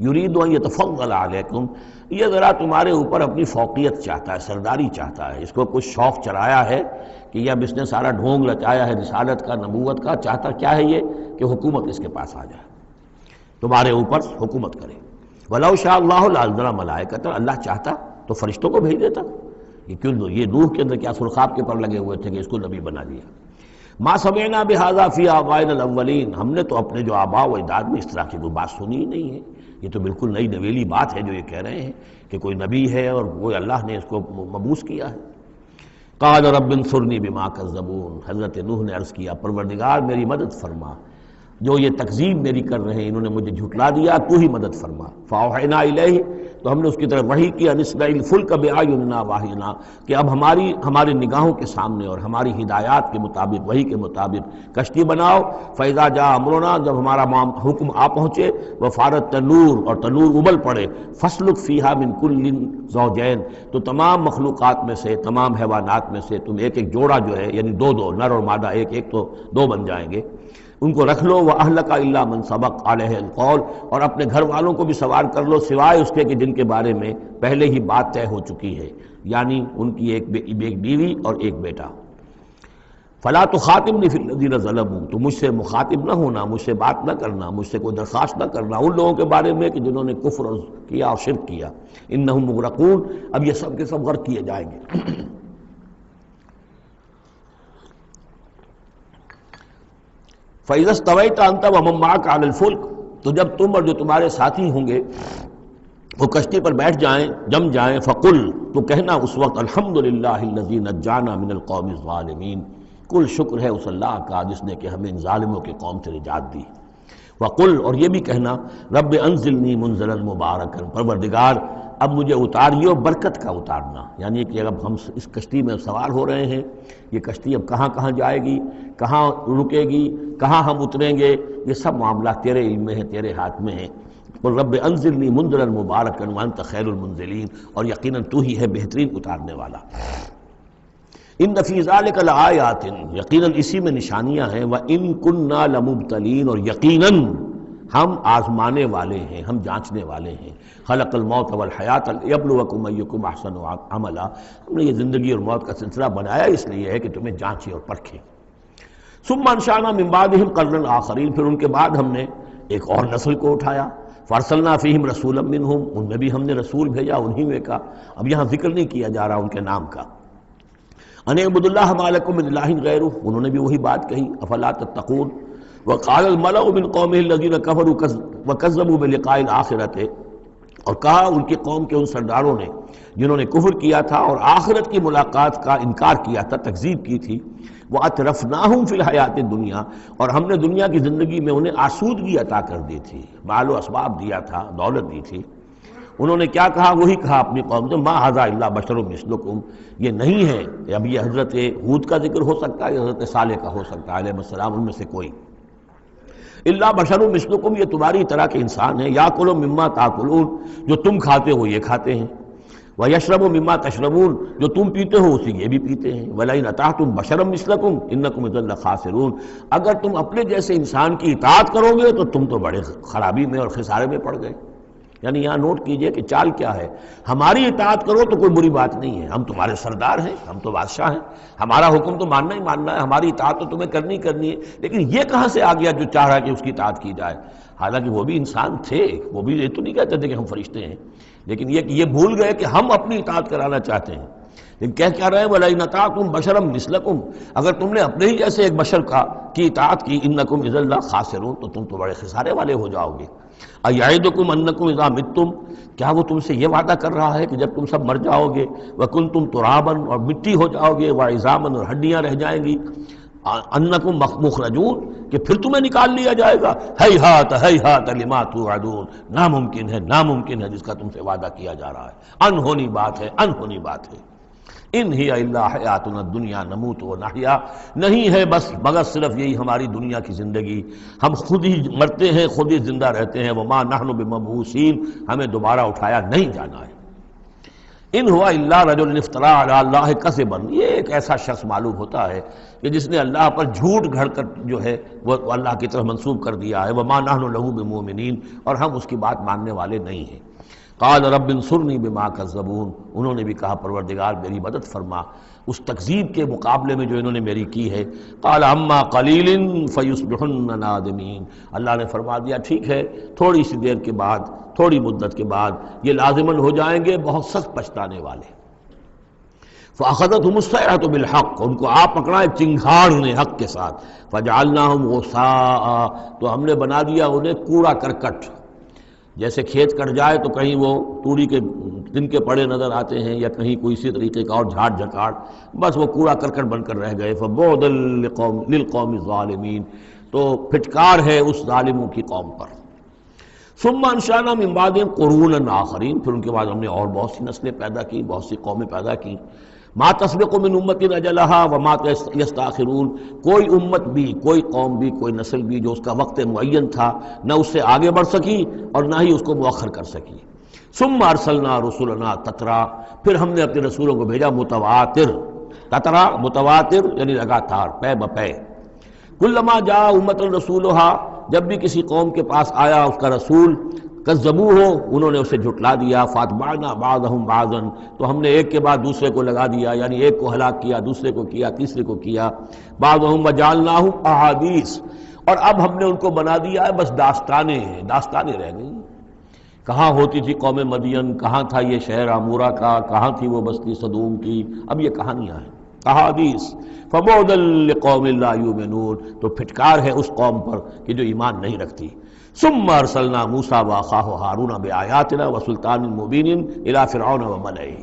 یرید ان یتفضل علیکم، یہ ذرا تمہارے اوپر اپنی فوقیت چاہتا ہے، سرداری چاہتا ہے، اس کو کچھ شوق چرایا ہے کہ اب اس نے سارا ڈھونگ لچایا ہے رسالت کا، نبوت کا، چاہتا کیا ہے یہ کہ حکومت اس کے پاس آ جائے، تمہارے اوپر حکومت کرے۔ وَلَوْ شَاءَ اللَّهُ لَأَنزَلَ مَلَائِكَةً، اللہ چاہتا تو فرشتوں کو بھیج دیتا، یہ کیوں یہ نوح کے اندر کیا سرخاب کے پر لگے ہوئے تھے کہ اس کو نبی بنا دیا۔ ما سمعنا بهذا فی آبائنا الاولین، ہم نے تو اپنے جو آباء و اجداد میں اس طرح کی کوئی بات سنی ہی نہیں ہے، یہ تو بالکل نئی نویلی بات ہے جو یہ کہہ رہے ہیں کہ کوئی نبی ہے اور وہ اللہ نے اس کو مبعوث کیا ہے۔ قال رب انصرنی بما کذبون، حضرت نوح نے عرض کیا پروردگار میری مدد فرما، جو یہ تکذیب میری کر رہے ہیں، انہوں نے مجھے جھٹلا دیا، تو ہی مدد فرما۔ فاوحینا الیہ، تو ہم نے اس کی طرف وحی کیا، نصنع الفلک بأعیننا واحینا، کہ اب ہماری نگاہوں کے سامنے اور ہماری ہدایات کے مطابق، وحی کے مطابق کشتی بناؤ، فاذا جاء امرنا، جب ہمارا حکم آ پہنچے، وفارت تنور، اور تنور ابل پڑے، فاسلک فیہا من کل زوجین، تو تمام مخلوقات میں سے، تمام حیوانات میں سے تم ایک ایک جوڑا جو ہے، یعنی دو دو، نر اور مادہ ایک ایک تو دو بن جائیں گے، ان کو رکھ لو، وَأَهْلَكَ إِلَّا مَنْ سَبَقَ عَلَيْهِ الْقَوْلُ، اور اپنے گھر والوں کو بھی سوار کر لو سوائے اس کے کہ جن کے بارے میں پہلے ہی بات طے ہو چکی ہے، یعنی ان کی ایک بیوی اور ایک بیٹا۔ فَلَا تُخَاطِبْنِي فِي الَّذِينَ ظَلَمُوا، تو مجھ سے مخاطب نہ ہونا، مجھ سے بات نہ کرنا، مجھ سے کوئی درخواست نہ کرنا ان لوگوں کے بارے میں کہ جنہوں نے کفر کیا اور شرک کیا، إِنَّهُمْ مُغْرَقُونَ، اب یہ سب کے سب غرق کیے جائیں گے۔ فَإِذَا اسْتَوَيْتَ أَنْتَ وَمَن مَّعَكَ عَلَى الْفُلْكِ، تو جب تم اور جو تمہارے ساتھی ہوں گے وہ کشتی پر بیٹھ جائیں، جم جائیں، فَقُلْ، تو کہنا اس وقت الحمدللہ الذی نجانا من القوم الظالمین، کل شکر ہے اس اللہ کا جس نے کہ ہمیں ان ظالموں کی قوم سے نجات دی۔ وَقُلْ، اور یہ بھی کہنا رب انزلنی منزلا مبارکا، پروردگار اب مجھے اتاریو برکت کا اتارنا، یعنی کہ اب ہم اس کشتی میں سوار ہو رہے ہیں، یہ کشتی اب کہاں کہاں جائے گی، کہاں رکے گی، کہاں ہم اتریں گے، یہ سب معاملات تیرے علم میں ہیں، تیرے ہاتھ میں ہیں۔ اور رب انزلنی منزلا مبارکا وانت خیر المنزلین، اور یقیناً تو ہی ہے بہترین اتارنے والا۔ ان فی ذلک لآیات، یقیناً اسی میں نشانیاں ہیں، وان کنا لمبتلین، اور یقیناً ہم آزمانے والے ہیں، ہم جانچنے والے ہیں۔ خلق الموت والحیات لیبلوکم ایکم احسن عملا، ہم نے یہ زندگی اور موت کا سلسلہ بنایا اس لیے ہے کہ تمہیں جانچے اور پرکھیں۔ ثم انشأنا من بعدہم قرنا آخرین، پھر ان کے بعد ہم نے ایک اور نسل کو اٹھایا، فارسلنا فیہم رسولا منہم، ان میں بھی ہم نے رسول بھیجا انہی میں کا، اب یہاں ذکر نہیں کیا جا رہا ان کے نام کا۔ ان اعبدوا اللہ ما لکم من الہ غیرہ، انہوں نے بھی وہی بات کہی، افلا تتقون۔ وقال الملأ من قومه الذین کفروا وکذبوا بلقاء الآخرۃ، اور کہا ان کی قوم کے ان سرداروں نے جنہوں نے کفر کیا تھا اور آخرت کی ملاقات کا انکار کیا تھا، تکذیب کی تھی، وَأَتْرَفْنَاهُمْ فِي الْحَيَاةِ الدُّنْيَا، اور ہم نے دنیا کی زندگی میں انہیں آسودگی عطا کر دی تھی، مال و اسباب دیا تھا، دولت دی تھی۔ انہوں نے کیا کہا، وہی کہا اپنی قوم سے، مَا هَذَا إِلَّا بَشَرٌ مِثْلُكُمْ، یہ نہیں ہے، اب یہ حضرت ہود کا ذکر ہو سکتا ہے، یا حضرت صالح کا ہو سکتا ہے علیہ السلام، ان میں سے کوئی۔ الا بشر مثلکم، یہ تمہاری طرح کے انسان ہیں، یاکل مما تاکلون، جو تم کھاتے ہو یہ کھاتے ہیں، ویشرب مما تشربون، جو تم پیتے ہو اسی یہ بھی پیتے ہیں، ولئن اطعتم بشرا مثلکم انکم اذا لخاسرون، اگر تم اپنے جیسے انسان کی اطاعت کرو گے تو تم تو بڑے خرابی میں اور خسارے میں پڑ گئے۔ یعنی یہاں نوٹ کیجئے کہ چال کیا ہے، ہماری اطاعت کرو تو کوئی بری بات نہیں ہے، ہم تمہارے سردار ہیں، ہم تو بادشاہ ہیں، ہمارا حکم تو ماننا ہی ماننا ہے، ہماری اطاعت تو تمہیں کرنی کرنی ہے، لیکن یہ کہاں سے آ گیا جو چاہ رہا ہے کہ اس کی اطاعت کی جائے، حالانکہ وہ بھی انسان تھے، وہ بھی یہ تو نہیں کہتے تھے کہ ہم فرشتے ہیں، لیکن یہ بھول گئے کہ ہم اپنی اطاعت کرانا چاہتے ہیں۔ لیکن کیا رہے ہیں وَلَئِنْ أَطَعْتُمْ بَشَرًا مِثْلَكُمْ، اگر تم نے اپنے ہی جیسے ایک بشر کی اطاعت کی إِنَّكُمْ إِذًا لَخَاسِرُونَ، تو تم تو بڑے خسارے والے ہو جاؤ گے۔ أَيَعِدُكُمْ أَنَّكُمْ إِذَا مِتُّمْ، کیا وہ تم سے یہ وعدہ کر رہا ہے کہ جب تم سب مر جاؤ گے وَكُنْتُمْ تُرَابًا، اور مٹی ہو جاؤ گے، وَعِظَامًا، اور ہڈیاں رہ جائیں گی، انکم مخرجون، کہ پھر تمہیں نکال لیا جائے گا، ہیہات ہیہات لما توعدون، ناممکن ہے جس کا تم سے وعدہ کیا جا رہا ہے، انہونی بات ہے، انہونی بات ہے۔ ان ہی الا حیاتنا الدنیا نموت و نحیا، نہیں ہے بس مگر صرف یہی ہماری دنیا کی زندگی، ہم خود ہی مرتے ہیں، خود ہی زندہ رہتے ہیں، وما نحن بمبعوثین، ہمیں دوبارہ اٹھایا نہیں جانا ہے۔ ان ہوا الا رجل افترا علی اللہ کذبا، یہ ایک ایسا شخص معلوم ہوتا ہے کہ جس نے اللہ پر جھوٹ گھڑ کر جو ہے وہ اللہ کی طرف منسوب کر دیا ہے، وما نحن له بمؤمنین، اور ہم اس کی بات ماننے والے نہیں ہیں۔ قال رب انصرنی بما کذبون، انہوں نے بھی کہا پروردگار میری مدد فرما اس تکذیب کے مقابلے میں جو انہوں نے میری کی ہے۔ قال اما قلیل فیصبحن نادمین، اللہ نے فرما دیا ٹھیک ہے، تھوڑی سی دیر کے بعد، تھوڑی مدت کے بعد یہ لازماً ہو جائیں گے بہت سخت پچھتانے والے۔ فاخذتهم الصیحۃ بالحق، ان کو آپ پکڑا ایک چنگھاڑ انہیں حق کے ساتھ، فجعلناهم غثاء، تو ہم نے بنا دیا انہیں کوڑا کرکٹ، جیسے کھیت کٹ جائے تو کہیں وہ توڑی کے دن کے پڑے نظر آتے ہیں یا کہیں کوئی اسی طریقے کا اور جھاڑ جھکاڑ، بس وہ کوڑا کرکٹ بن کر رہ گئے۔ فبعدا للقوم الظالمین، تو پھٹکار ہے اس ظالموں کی قوم پر۔ ثم انشأنا من بعدهم قرونا آخرین، پھر ان کے بعد ہم نے اور بہت سی نسلیں پیدا کی، بہت سی قومیں پیدا کی۔ ما تسبق من امت اجلها وما یستاخرون، کوئی امت بھی، کوئی قوم بھی، کوئی نسل بھی جو اس کا وقت معین تھا نہ اس سے آگے بڑھ سکی اور نہ ہی اس کو مؤخر کر سکی۔ ثم ارسلنا رسلنا تترا، پھر ہم نے اپنے رسولوں کو بھیجا متواتر، تترا متواتر یعنی لگاتار، پے بپے۔ کلما جاء امۃ رسولھا، جب بھی کسی قوم کے پاس آیا اس کا رسول، کذبوہ، انہوں نے اسے جھٹلا دیا، فاتبعنا بعضهم بعضا، تو ہم نے ایک کے بعد دوسرے کو لگا دیا، یعنی ایک کو ہلاک کیا، دوسرے کو کیا، تیسرے کو کیا، بعضهم وجعلناهم احادیث، اور اب ہم نے ان کو بنا دیا ہے بس داستانیں ہیں، داستانیں رہ گئی۔ کہاں ہوتی تھی قوم مدین، کہاں تھا یہ شہر عمورہ کا، کہاں تھی وہ بستی صدوم کی، اب یہ کہانیاں ہیں، احادیث۔ فبعدا لقوم لا یؤمنون، تو پھٹکار ہے اس قوم پر کہ جو ایمان نہیں رکھتی۔ ثم ارسلنا موسیٰ واخاہ ہارون بآیاتنا وسلطان مبین الی فرعون وملئہ،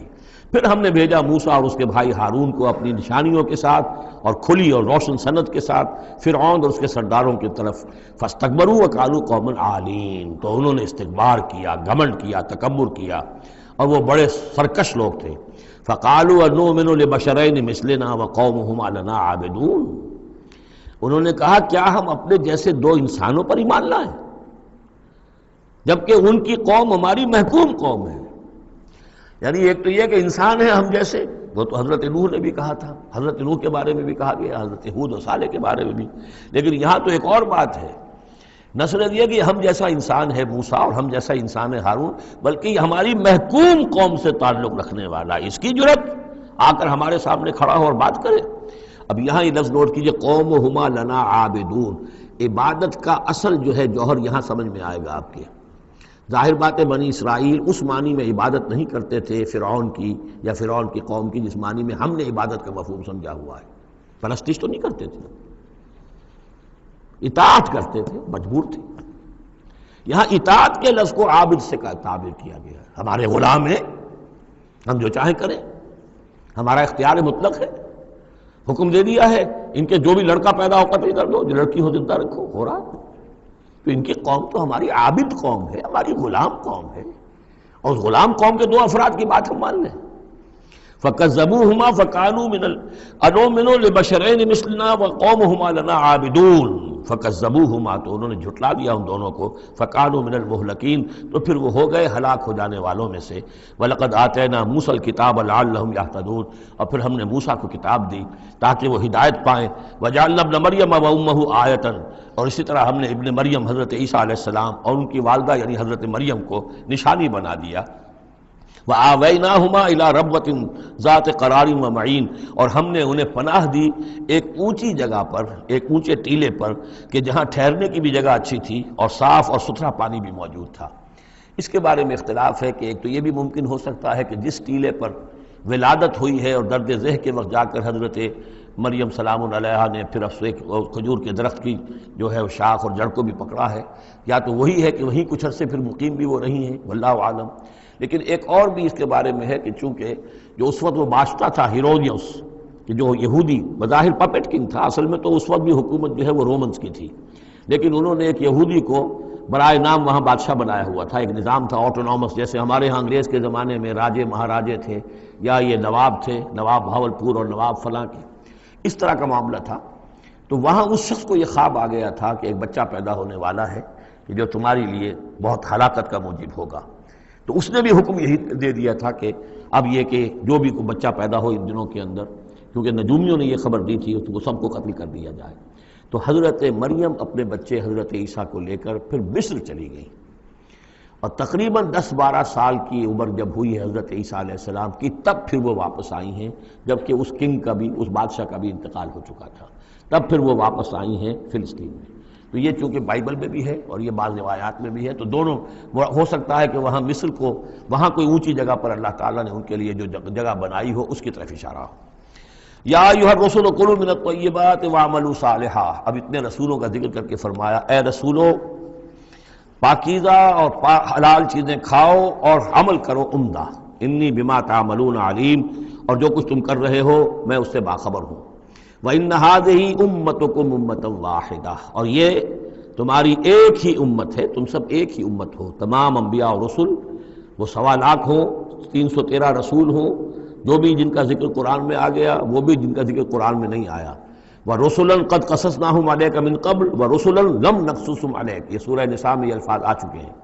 پھر ہم نے بھیجا موسیٰ اور اس کے بھائی ہارون کو اپنی نشانیوں کے ساتھ اور کھلی اور روشن سند کے ساتھ فرعون اور اس کے سرداروں کی طرف۔ فاستکبروا وقالوا قوم عالین، تو انہوں نے استکبار کیا، گھمنڈ کیا، تکبر کیا، اور وہ بڑے سرکش لوگ تھے۔ فقالوا انؤمن لبشرین مثلنا وقومہما لنا عابدون، انہوں نے کہا کیا ہم اپنے جیسے دو انسانوں پر ایمان لائیں جبکہ ان کی قوم ہماری محکوم قوم ہے۔ یعنی ایک تو یہ کہ انسان ہے ہم جیسے، وہ تو حضرت نوح نے بھی کہا تھا، حضرت نوح کے بارے میں بھی کہا گیا، حضرت ہود و صالح کے بارے میں بھی، لیکن یہاں تو ایک اور بات ہے، نہ صرف یہ کہ ہم جیسا انسان ہے موسیٰ اور ہم جیسا انسان ہے ہارون، بلکہ یہ ہماری محکوم قوم سے تعلق رکھنے والا، اس کی جرت آ کر ہمارے سامنے کھڑا ہو اور بات کرے۔ اب یہاں یہ لفظ نوٹ کیجئے، قومہما لنا عابدون، عبادت کا اصل جو ہے جوہر یہاں سمجھ میں آئے گا آپ کے۔ ظاہر بات ہے بنی اسرائیل اس معنی میں عبادت نہیں کرتے تھے فرعون کی یا فرعون کی قوم کی جس معنی میں ہم نے عبادت کا مفہوم سمجھا ہوا ہے، پرستش تو نہیں کرتے تھے، اطاعت کرتے تھے، مجبور تھے۔ یہاں اطاعت کے لفظ کو عابد سے تعبیر کیا گیا ہے، ہمارے غلام ہیں، ہم جو چاہیں کریں، ہمارا اختیار مطلق ہے، حکم دے دیا ہے ان کے جو بھی لڑکا پیدا ہو قتل کر دو، جو لڑکی ہو زندہ رکھو، ہو رہا ہے۔ تو ان کی قوم تو ہماری عابد قوم ہے، ہماری غلام قوم ہے، اور اس غلام قوم کے دو افراد کی بات ہم مان لیں۔ فَكَذَّبُوهُمَا فَكَانُوا مِنَ أَنُؤْمِنُ لِبَشَرَيْنِ مِثْلِنَا وَقَوْمُهُمَا لَنَا عَابِدُونَ فَكَذَّبُوهُمَا، تو انہوں نے جھٹلا دیا ان دونوں کو، فَكَانُوا مِنَ الْمُهْلَكِينَ، تو پھر وہ ہو گئے ہلاک ہو جانے والوں میں سے۔ وَلَقَدْ آتَيْنَا مُوسَى الْكِتَابَ لَعَلَّهُمْ يَهْتَدُونَ، اور پھر ہم نے موسیٰ کو کتاب دی تاکہ وہ ہدایت پائیں۔ وَجَعَلْنَا ابْنَ مَرْيَمَ وَأُمَّهُ آیَةً، اور اسی طرح ہم نے ابن مریم حضرت عیسیٰ علیہ السلام اور ان کی والدہ یعنی حضرت مریم کو نشانی بنا دیا۔ وَآوَيْنَاهُمَا إِلَىٰ رَبْوَةٍ ذَاتِ قَرَارٍ وَمَعِينٍ، اور ہم نے انہیں پناہ دی ایک اونچی جگہ پر، ایک اونچے ٹیلے پر کہ جہاں ٹھہرنے کی بھی جگہ اچھی تھی اور صاف اور ستھرا پانی بھی موجود تھا۔ اس کے بارے میں اختلاف ہے کہ ایک تو یہ بھی ممکن ہو سکتا ہے کہ جس ٹیلے پر ولادت ہوئی ہے اور درد ذہ کے وقت جا کر حضرت مریم سلام علیہا نے پھر کھجور کے درخت کی جو ہے وہ شاخ اور جڑ کو بھی پکڑا ہے، یا تو وہی ہے کہ وہیں کچھ عرصے پھر مقیم بھی وہ رہی ہیں، واللہ عالم۔ لیکن ایک اور بھی اس کے بارے میں ہے کہ چونکہ جو اس وقت وہ بادشاہ تھا ہیرودیوس، کہ جو یہودی بظاہر پپٹ کنگ تھا، اصل میں تو اس وقت بھی حکومت جو ہے وہ رومنز کی تھی، لیکن انہوں نے ایک یہودی کو برائے نام وہاں بادشاہ بنایا ہوا تھا۔ ایک نظام تھا آٹونومس، جیسے ہمارے ہاں انگریز کے زمانے میں راجے مہاراجے تھے، یا یہ نواب تھے، نواب بھاولپور اور نواب فلاں کے، اس طرح کا معاملہ تھا۔ تو وہاں اس شخص کو یہ خواب آ گیا تھا کہ ایک بچہ پیدا ہونے والا ہے کہ جو تمہاری لیے بہت ہلاکت کا موجب ہوگا۔ تو اس نے بھی حکم یہی دے دیا تھا کہ اب یہ کہ جو بھی کوئی بچہ پیدا ہو ان دنوں کے اندر، کیونکہ نجومیوں نے یہ خبر دی تھی، تو وہ سب کو قتل کر دیا جائے۔ تو حضرت مریم اپنے بچے حضرت عیسیٰ کو لے کر پھر مصر چلی گئی، اور تقریباً 10-12 سال کی عمر جب ہوئی ہے حضرت عیسیٰ علیہ السلام کی، تب پھر وہ واپس آئی ہیں، جبکہ اس کنگ کا بھی، اس بادشاہ کا بھی انتقال ہو چکا تھا، تب پھر وہ واپس آئی ہیں فلسطین میں۔ تو یہ چونکہ بائبل میں بھی ہے اور یہ بعض روایات میں بھی ہے، تو دونوں ہو سکتا ہے کہ وہاں مصر کو، وہاں کوئی اونچی جگہ پر اللہ تعالیٰ نے ان کے لیے جو جگہ بنائی ہو، اس کی طرف اشارہ ہو۔ یا ایھا الرسل کلوا من الطیبات واعملوا صالحا، اب اتنے رسولوں کا ذکر کر کے فرمایا اے رسولو پاکیزہ اور حلال چیزیں کھاؤ اور عمل کرو عمدہ، انی بما تعملون علیم، اور جو کچھ تم کر رہے ہو میں اس سے باخبر ہوں۔ وَإِنَّ هَٰذِهِ أُمَّتُكُمْ أُمَّةً وَاحِدَةً، اور یہ تمہاری ایک ہی امت ہے، تم سب ایک ہی امت ہو۔ تمام انبیاء اور رسل، وہ 1.25 لاکھ ہوں، 313 رسول ہوں، جو بھی جن کا ذکر قرآن میں آ گیا، وہ بھی جن کا ذکر قرآن میں نہیں آیا۔ وَرُسُلًا قَدْ قَصَصْنَاهُمْ عَلَيْكَ مِن قَبْلُ وَرُسُلًا لَمْ نَقْصُصْهُمْ عَلَيْكَ، یہ سورہ نساء میں یہ الفاظ آ چکے ہیں۔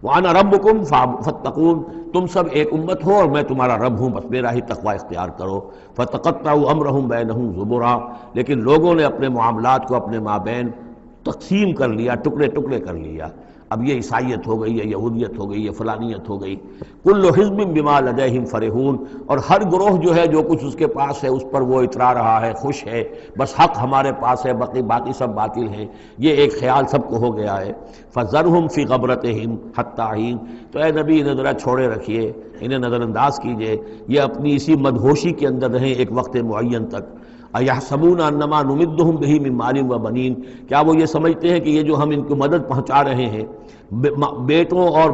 وَأَنَا رَبُّكُمْ فَاتَّقُونِ، تم سب ایک امت ہو اور میں تمہارا رب ہوں، بس میرا ہی تقوی اختیار کرو۔ فَتَقَطَّعُوا أَمْرَهُمْ بَيْنَهُمْ زُبُرًا، لیکن لوگوں نے اپنے معاملات کو اپنے مابین تقسیم کر لیا، ٹکڑے ٹکڑے کر لیا۔ اب یہ عیسائیت ہو گئی، یہ یہودیت ہو گئی، یہ فلانیت ہو گئی۔ کل حزب بما لدیہم فرحون، اور ہر گروہ جو ہے جو کچھ اس کے پاس ہے اس پر وہ اترا رہا ہے، خوش ہے، بس حق ہمارے پاس ہے، باقی سب باطل ہیں، یہ ایک خیال سب کو ہو گیا ہے۔ فذرہم فی غبرتہم حتی حین، تو اے نبی انہیں ذرا چھوڑے رکھیے، انہیں نظر انداز کیجئے، یہ اپنی اسی مدہوشی کے اندر رہیں ایک وقت معین تک۔ اَیَحْسَبُونَ أَنَّمَا نُمِدُّهُم بِهِ مِن مَالٍ وَبَنِینَ، کیا وہ یہ سمجھتے ہیں کہ یہ جو ہم ان کو مدد پہنچا رہے ہیں بیٹوں اور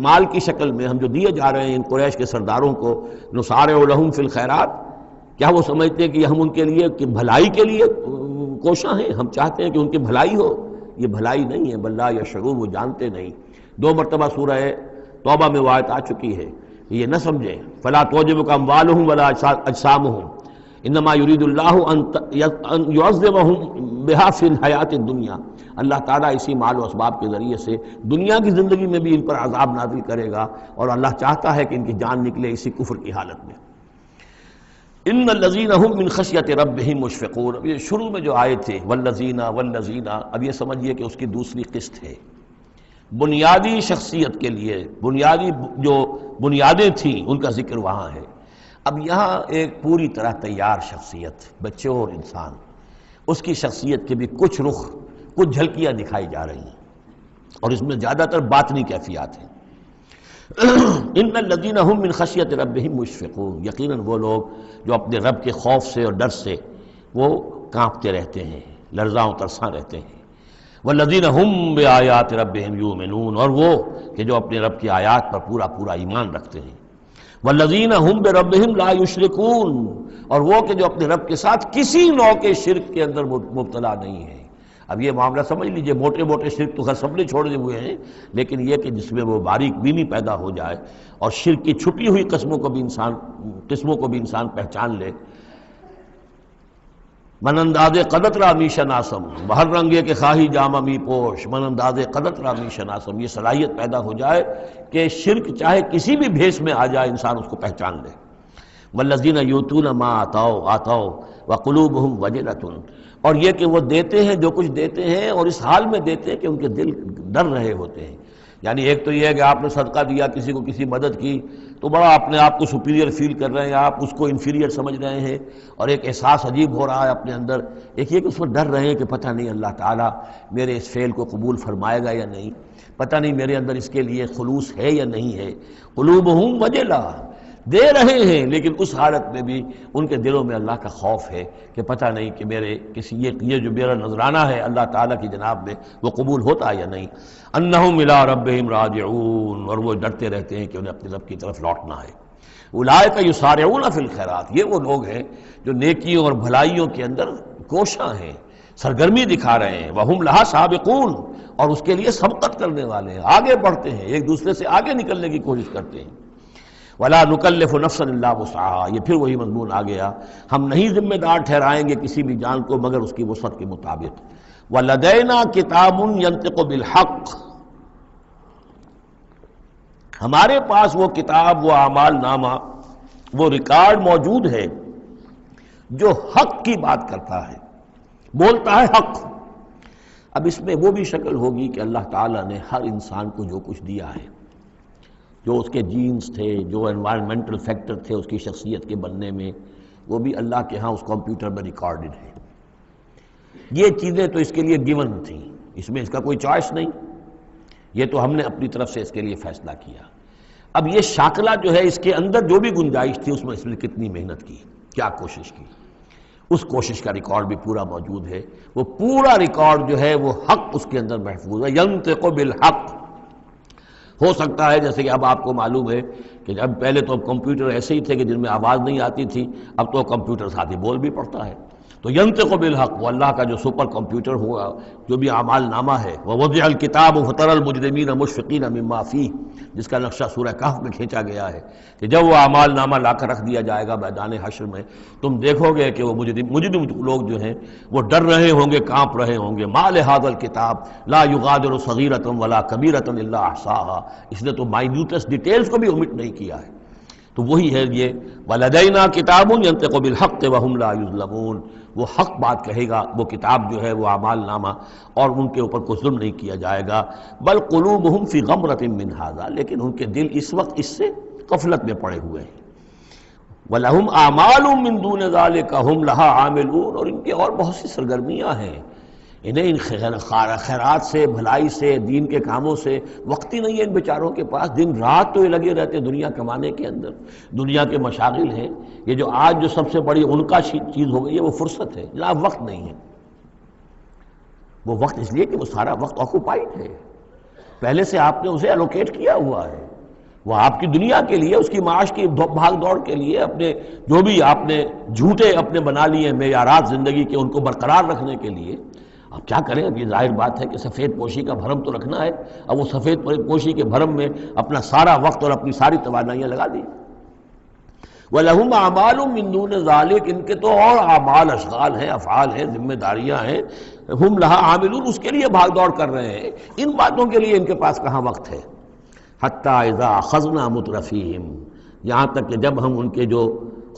مال کی شکل میں، ہم جو دیے جا رہے ہیں ان قریش کے سرداروں کو، نُسَارِعُ لَهُم فِی الْخَیرَات، کیا وہ سمجھتے ہیں کہ ہم ان کے لیے کہ بھلائی کے لیے کوشاں ہیں، ہم چاہتے ہیں کہ ان کی بھلائی ہو؟ یہ بھلائی نہیں ہے، بل لا یشعرون، وہ جانتے نہیں۔ 2 مرتبہ سورہ توبہ میں وہ آیت آ چکی ہے، یہ نہ سمجھیں۔ فَلَا تُعْجِبْكَ أَمْوَالُهُمْ وَلَا أَجْسَامُهُم انما یرید اللہ ان یعذبہم بہا فی الحیات الدنیا، اللہ تعالیٰ اسی مال و اسباب کے ذریعے سے دنیا کی زندگی میں بھی ان پر عذاب نازل کرے گا، اور اللہ چاہتا ہے کہ ان کی جان نکلے اسی کفر کی حالت میں۔ ان الذین هم من خشیۃ ربہم مشفقون، اب یہ شروع میں جو آئے تھے والذین، اب یہ سمجھیے کہ اس کی دوسری قسط ہے۔ بنیادی شخصیت کے لیے بنیادی جو بنیادیں تھیں ان کا ذکر وہاں ہے۔ اب یہاں ایک پوری طرح تیار شخصیت، بچے اور انسان، اس کی شخصیت کے بھی کچھ رخ، کچھ جھلکیاں دکھائی جا رہی ہیں، اور اس میں زیادہ تر باطنی کیفیات ہیں۔ ان الذین هم من خشیۃ ربہم مشفقون، یقیناً وہ لوگ جو اپنے رب کے خوف سے اور ڈر سے وہ کانپتے رہتے ہیں، لرزاں و ترساں رہتے ہیں۔ والذین هم بآیات ربہم یؤمنون، اور وہ کہ جو اپنے رب کی آیات پر پورا پورا ایمان رکھتے ہیں۔ والذین هم بربہم لا یشرکون، اور وہ کہ جو اپنے رب کے ساتھ کسی نوع کے شرک کے اندر مبتلا نہیں ہے۔ اب یہ معاملہ سمجھ لیجئے، موٹے موٹے شرک تو خیر سب نے چھوڑے ہوئے ہیں، لیکن یہ کہ جس میں وہ باریک بینی پیدا ہو جائے اور شرک کی چھپی ہوئی قسموں کو بھی انسان پہچان لے۔ من انداز قدت را می شناسم، بہر رنگے کے خواہی جامہ می پوش، من انداز قدت را می شناسم، یہ صلاحیت پیدا ہو جائے کہ شرک چاہے کسی بھی بھیس میں آ جائے انسان اس کو پہچان لے۔ والذین یؤتون ما آتوا وقلوبہم وجلۃ، اور یہ کہ وہ دیتے ہیں جو کچھ دیتے ہیں اور اس حال میں دیتے ہیں کہ ان کے دل ڈر رہے ہوتے ہیں۔ یعنی ایک تو یہ ہے کہ آپ نے صدقہ دیا، کسی کو کسی مدد کی، تو بڑا اپنے آپ کو سپیریئر فیل کر رہے ہیں، آپ اس کو انفیریئر سمجھ رہے ہیں، اور ایک احساس عجیب ہو رہا ہے اپنے اندر۔ ایک یہ کہ اس پر ڈر رہے ہیں کہ پتہ نہیں اللہ تعالیٰ میرے اس فعل کو قبول فرمائے گا یا نہیں، پتہ نہیں میرے اندر اس کے لیے خلوص ہے یا نہیں ہے۔ قلوبہم وجلہ، دے رہے ہیں، لیکن اس حالت میں بھی ان کے دلوں میں اللہ کا خوف ہے کہ پتہ نہیں کہ میرے یہ جو میرا نذرانہ ہے اللہ تعالیٰ کی جناب میں وہ قبول ہوتا یا نہیں۔ انہم الی ربہم راجعون، اور وہ ڈرتے رہتے ہیں کہ انہیں اپنے رب کی طرف لوٹنا ہے۔ اولئک یسارعون فی الخیرات، یہ وہ لوگ ہیں جو نیکیوں اور بھلائیوں کے اندر کوشاں ہیں، سرگرمی دکھا رہے ہیں، وہم لہا سابقون، اور اس کے لیے سبقت کرنے والے ہیں، آگے بڑھتے ہیں، ایک دوسرے سے آگے نکلنے کی کوشش کرتے ہیں۔ ولا نکلف نفسا الا وسعها، یہ پھر وہی مضمون آ گیا، ہم نہیں ذمہ دار ٹھہرائیں گے کسی بھی جان کو مگر اس کی وسعت کے مطابق۔ ولدینا کتاب ینطق بالحق، ہمارے پاس وہ کتاب، وہ اعمال نامہ، وہ ریکارڈ موجود ہے جو حق کی بات کرتا ہے، بولتا ہے حق۔ اب اس میں وہ بھی شکل ہوگی کہ اللہ تعالیٰ نے ہر انسان کو جو کچھ دیا ہے، جو اس کے جینز تھے، جو انوائرمنٹل فیکٹر تھے اس کی شخصیت کے بننے میں، وہ بھی اللہ کے ہاں اس کمپیوٹر میں ریکارڈڈ ہے۔ یہ چیزیں تو اس کے لیے گیون تھیں، اس میں اس کا کوئی چوائس نہیں، یہ تو ہم نے اپنی طرف سے اس کے لیے فیصلہ کیا۔ اب یہ شاکلہ جو ہے، اس کے اندر جو بھی گنجائش تھی اس میں اس نے کتنی محنت کی، کیا کوشش کی، اس کوشش کا ریکارڈ بھی پورا موجود ہے۔ وہ پورا ریکارڈ جو ہے وہ حق اس کے اندر محفوظ ہے، ینطق بالحق۔ ہو سکتا ہے جیسے کہ اب آپ کو معلوم ہے کہ جب پہلے تو کمپیوٹر ایسے ہی تھے کہ جن میں آواز نہیں آتی تھی، اب تو کمپیوٹر ساتھ ہی بول بھی پڑتا ہے، تو ینطق بالحق، وہ اللہ کا جو سپر کمپیوٹر ہوا، جو بھی اعمال نامہ ہے، ووضع الکتاب فتری المجرمین مشفقین مما فیہ، جس کا نقشہ سورہ کہف میں کھینچا گیا ہے کہ جب وہ اعمال نامہ لا کر رکھ دیا جائے گا میدان حشر میں، تم دیکھو گے کہ وہ مجرم لوگ جو ہیں وہ ڈر رہے ہوں گے، کانپ رہے ہوں گے، ما لہذا الکتاب لا یغادر صغیرۃ ولا کبیرۃ الا احصاها، اس نے تو مائنیوٹس ڈیٹیلز کو بھی omit نہیں کیا ہے۔ تو وہی ہے یہ ولدینا کتاب ینطق بالحق وہم لا یظلمون، وہ حق بات کہے گا، وہ کتاب جو ہے وہ اعمال نامہ، اور ان کے اوپر کوئی ظلم نہیں کیا جائے گا۔ بل قلوبہم فی غمرۃ من ھذا، لیکن ان کے دل اس وقت اس سے غفلت میں پڑے ہوئے ہیں۔ وَلَهُمْ أَعْمَالٌ مِّن دُونِ ذَلِكَ هُمْ لَهَا عَامِلُونَ، اور ان کی اور بہت سی سرگرمیاں ہیں، انہیں ان خیرات سے، بھلائی سے، دین کے کاموں سے وقت ہی نہیں ہے ان بیچاروں کے پاس، دن رات تو یہ لگے رہتے دنیا کمانے کے اندر، دنیا کے مشاغل ہیں۔ یہ جو آج جو سب سے بڑی ان کا چیز ہو گئی ہے وہ فرصت ہے، جناب وقت نہیں ہے۔ وہ وقت اس لیے کہ وہ سارا وقت آکوپائڈ ہے، پہلے سے آپ نے اسے الوکیٹ کیا ہوا ہے، وہ آپ کی دنیا کے لیے، اس کی معاش کی بھاگ دوڑ کے لیے، اپنے جو بھی آپ نے جھوٹے اپنے بنا لیے معیارات زندگی کے ان کو برقرار رکھنے کے لیے۔ اب کیا کریں، اب یہ ظاہر بات ہے کہ سفید پوشی کا بھرم تو رکھنا ہے، اب وہ سفید پوشی کے بھرم میں اپنا سارا وقت اور اپنی ساری توانائیاں لگا دی۔ وَلَهُمْ أَعْمَالٌ مِّن دُونِ ذَلِكَ، ان کے تو اور اعمال، اشغال ہیں، افعال ہیں، ذمہ داریاں ہیں، ہم لہا عاملون، اس کے لیے بھاگ دوڑ کر رہے ہیں، ان باتوں کے لیے ان کے پاس کہاں وقت ہے۔ حَتَّى إِذَا أَخَذْنَا مُتْرَفِيهِمْ، یہاں تک کہ جب ہم ان کے جو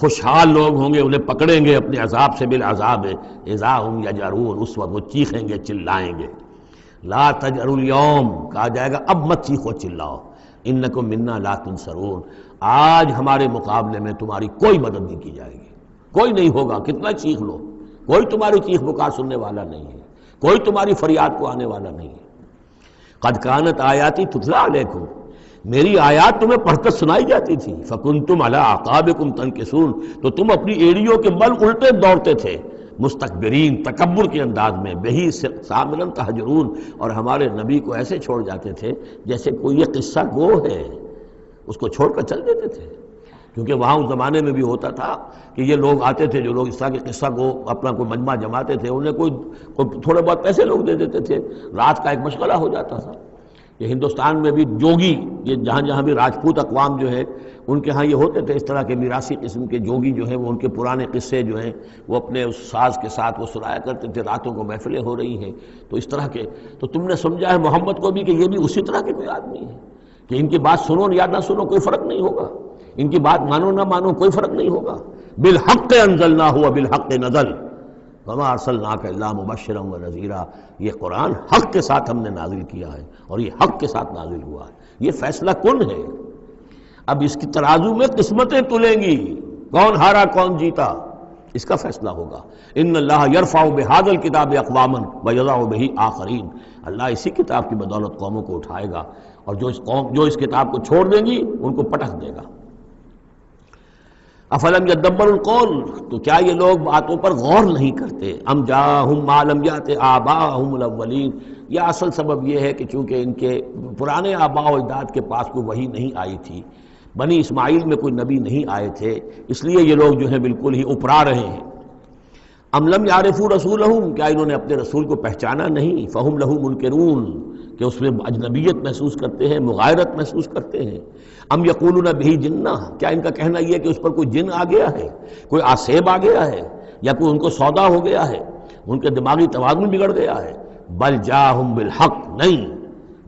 خوشحال لوگ ہوں گے انہیں پکڑیں گے اپنے عذاب سے، بالعذاب، اذا ہم یجرون، اس وقت وہ چیخیں گے، چلائیں گے۔ لا تجروا اليوم، کہا جائے گا اب مت چیخو چلاؤ، انکم منا لا تنصرون، آج ہمارے مقابلے میں تمہاری کوئی مدد نہیں کی جائے گی، کوئی نہیں ہوگا، کتنا چیخ لو، کوئی تمہاری چیخ پکار سننے والا نہیں ہے، کوئی تمہاری فریاد کو آنے والا نہیں ہے۔ قد کانت آیاتی تتلی علیکم، میری آیات تمہیں پڑھ کر سنائی جاتی تھی، فکنتم علی اعقابکم تنکسون، تو تم اپنی ایڑیوں کے بل الٹے دوڑتے تھے، مستکبرین، تکبر کے انداز میں، بہی سامرا تہجرون، اور ہمارے نبی کو ایسے چھوڑ جاتے تھے جیسے کوئی یہ قصہ گو ہے، اس کو چھوڑ کر چل دیتے تھے۔ کیونکہ وہاں اس زمانے میں بھی ہوتا تھا کہ یہ لوگ آتے تھے، جو لوگ اس طرح کے قصہ کو اپنا کوئی مجمع جماتے تھے، انہیں کوئی تھوڑے بہت پیسے لوگ دے دیتے تھے، رات کا ایک مشغلہ ہو جاتا تھا۔ یہ ہندوستان میں بھی جوگی، یہ جہاں جہاں بھی راجپوت اقوام جو ہے ان کے ہاں یہ ہوتے تھے، اس طرح کے میراثی قسم کے جوگی جو ہیں، وہ ان کے پرانے قصے جو ہیں وہ اپنے اس ساز کے ساتھ وہ سنایا کرتے تھے، راتوں کو محفلیں ہو رہی ہیں، تو اس طرح کے، تو تم نے سمجھا ہے محمد کو بھی کہ یہ بھی اسی طرح کے کوئی آدمی ہے کہ ان کی بات سنو یا نہ سنو کوئی فرق نہیں ہوگا، ان کی بات مانو نہ مانو کوئی فرق نہیں ہوگا۔ بالحق انزلناہ وبالحق نزل وما ارسلناک الا مبشرا ونذیرا، یہ قرآن حق کے ساتھ ہم نے نازل کیا ہے اور یہ حق کے ساتھ نازل ہوا ہے، یہ فیصلہ کن ہے۔ اب اس کی ترازو میں قسمتیں تلیں گی، کون ہارا کون جیتا، اس کا فیصلہ ہوگا۔ ان اللہ یرفع بہذا الکتاب اقواما ویضع بہ آخرین، اللہ اسی کتاب کی بدولت قوموں کو اٹھائے گا، اور جو اس کتاب کو چھوڑ دیں گی ان کو پٹخ دے گا۔ افلم یدبروا القول، تو کیا یہ لوگ باتوں پر غور نہیں کرتے؟ ام جاءہم ما لم یأت آباءہم الاولین، یہ اصل سبب یہ ہے کہ چونکہ ان کے پرانے آباء و اجداد کے پاس کوئی وحی نہیں آئی تھی، بنی اسماعیل میں کوئی نبی نہیں آئے تھے، اس لیے یہ لوگ جو ہیں بالکل ہی اپرا رہے ہیں۔ ام لم یعرفوا رسولہم، کیا انہوں نے اپنے رسول کو پہچانا نہیں؟ فہم لہ منکرون، کہ اس میں اجنبیت محسوس کرتے ہیں، مغایرت محسوس کرتے ہیں۔ ام یقولون بہ جنہ، کیا ان کا کہنا یہ ہے کہ اس پر کوئی جن آ گیا ہے، کوئی آسیب آ گیا ہے، یا کوئی ان کو سودا ہو گیا ہے، ان کے دماغی توازن بگڑ گیا ہے؟ بل جاءہم بالحق، نہیں،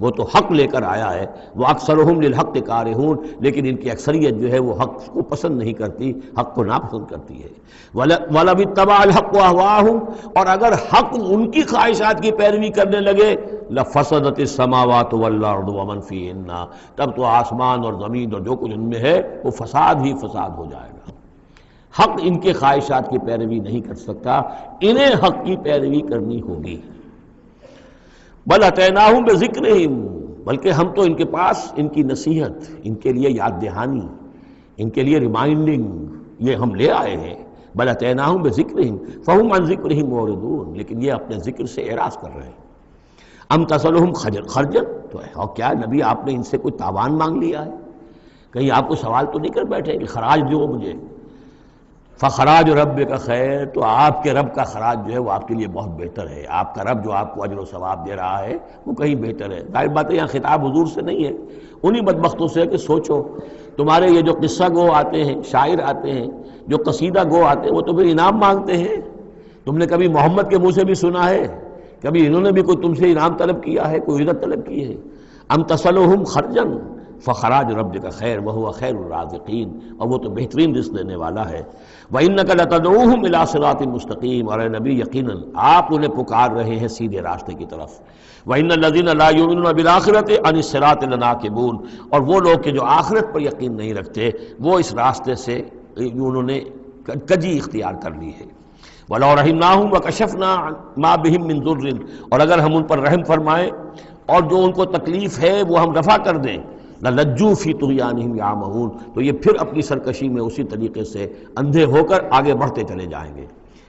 وہ تو حق لے کر آیا ہے۔ وہ اکثرہم للحق کارہون، لیکن ان کی اکثریت جو ہے وہ حق کو پسند نہیں کرتی، حق کو ناپسند کرتی ہے۔ وَلَوِ اتَّبَعَ الْحَقُّ أَهْوَاءَهُمْ، اور اگر حق ان کی خواہشات کی پیروی کرنے لگے، لَفَسَدَتِ السَّمَاوَاتُ وَالْأَرْضُ وَمَنْ فِيهِنَّ، تب تو آسمان اور زمین اور جو کچھ ان میں ہے وہ فساد ہی فساد ہو جائے گا۔ حق ان کے خواہشات کی پیروی نہیں کر سکتا، انہیں حق کی پیروی کرنی ہوگی۔ بل اتیناہم بذکرہم، بلکہ ہم تو ان کے پاس ان کی نصیحت، ان کے لیے یاد دہانی، ان کے لیے ریمائنڈنگ یہ ہم لے آئے ہیں۔ بل اتیناہم بذکرہم فہم عن ذکرہم معرضون، لیکن یہ اپنے ذکر سے اعراض کر رہے ہیں۔ ام تسلہم خرجا، تو اور کیا نبی آپ نے ان سے کوئی تاوان مانگ لیا ہے؟ کہیں آپ کو سوال تو نہیں کر بیٹھے کہ خراج دو مجھے؟ فخراج ربک خیر، تو آپ کے رب کا خراج جو ہے وہ آپ کے لیے بہت بہتر ہے۔ آپ کا رب جو آپ کو اجر و ثواب دے رہا ہے وہ کہیں بہتر ہے۔ ظاہر بات ہے یہاں خطاب حضور سے نہیں ہے، انہی بدبختوں سے ہے کہ سوچو، تمہارے یہ جو قصہ گو آتے ہیں، شاعر آتے ہیں، جو قصیدہ گو آتے ہیں، وہ تو پھر انعام مانگتے ہیں۔ تم نے کبھی محمد کے منہ سے بھی سنا ہے؟ کبھی انہوں نے بھی کوئی تم سے انعام طلب کیا ہے، کوئی عزت طلب کی ہے؟ ام تسلہم خرجا فخراج ربک خیر وہو خیر الرازقین، اور وہ تو بہترین رزق دینے والا ہے۔ وَإِنَّكَ لَتَدْعُوهُمْ إِلَىٰ صِرَاطٍ مُسْتَقِيمٍ، اور اے نبی یقیناً آپ انہیں پکار رہے ہیں سیدھے راستے کی طرف۔ وَإِنَّ الَّذِينَ لَا يُؤْمِنُونَ بِالْآخِرَةِ عَنِ الصِّرَاطِ لَنَاكِبُونَ، اور وہ لوگ کہ جو آخرت پر یقین نہیں رکھتے وہ اس راستے سے انہوں نے کجی اختیار کر لی ہے۔ وَلَوْ رَحِمْنَاهُمْ وَكَشَفْنَا مَا بِهِمْ مِنْ ضُرٍّ، اور اگر ہم ان پر رحم فرمائیں اور جو ان کو تکلیف ہے وہ ہم رفع کر دیں، لَلَجُّوا فِي طُغْيَانِهِمْ يَعْمَهُونَ، تو یہ پھر اپنی سرکشی میں اسی طریقے سے اندھے ہو کر آگے بڑھتے چلے جائیں گے۔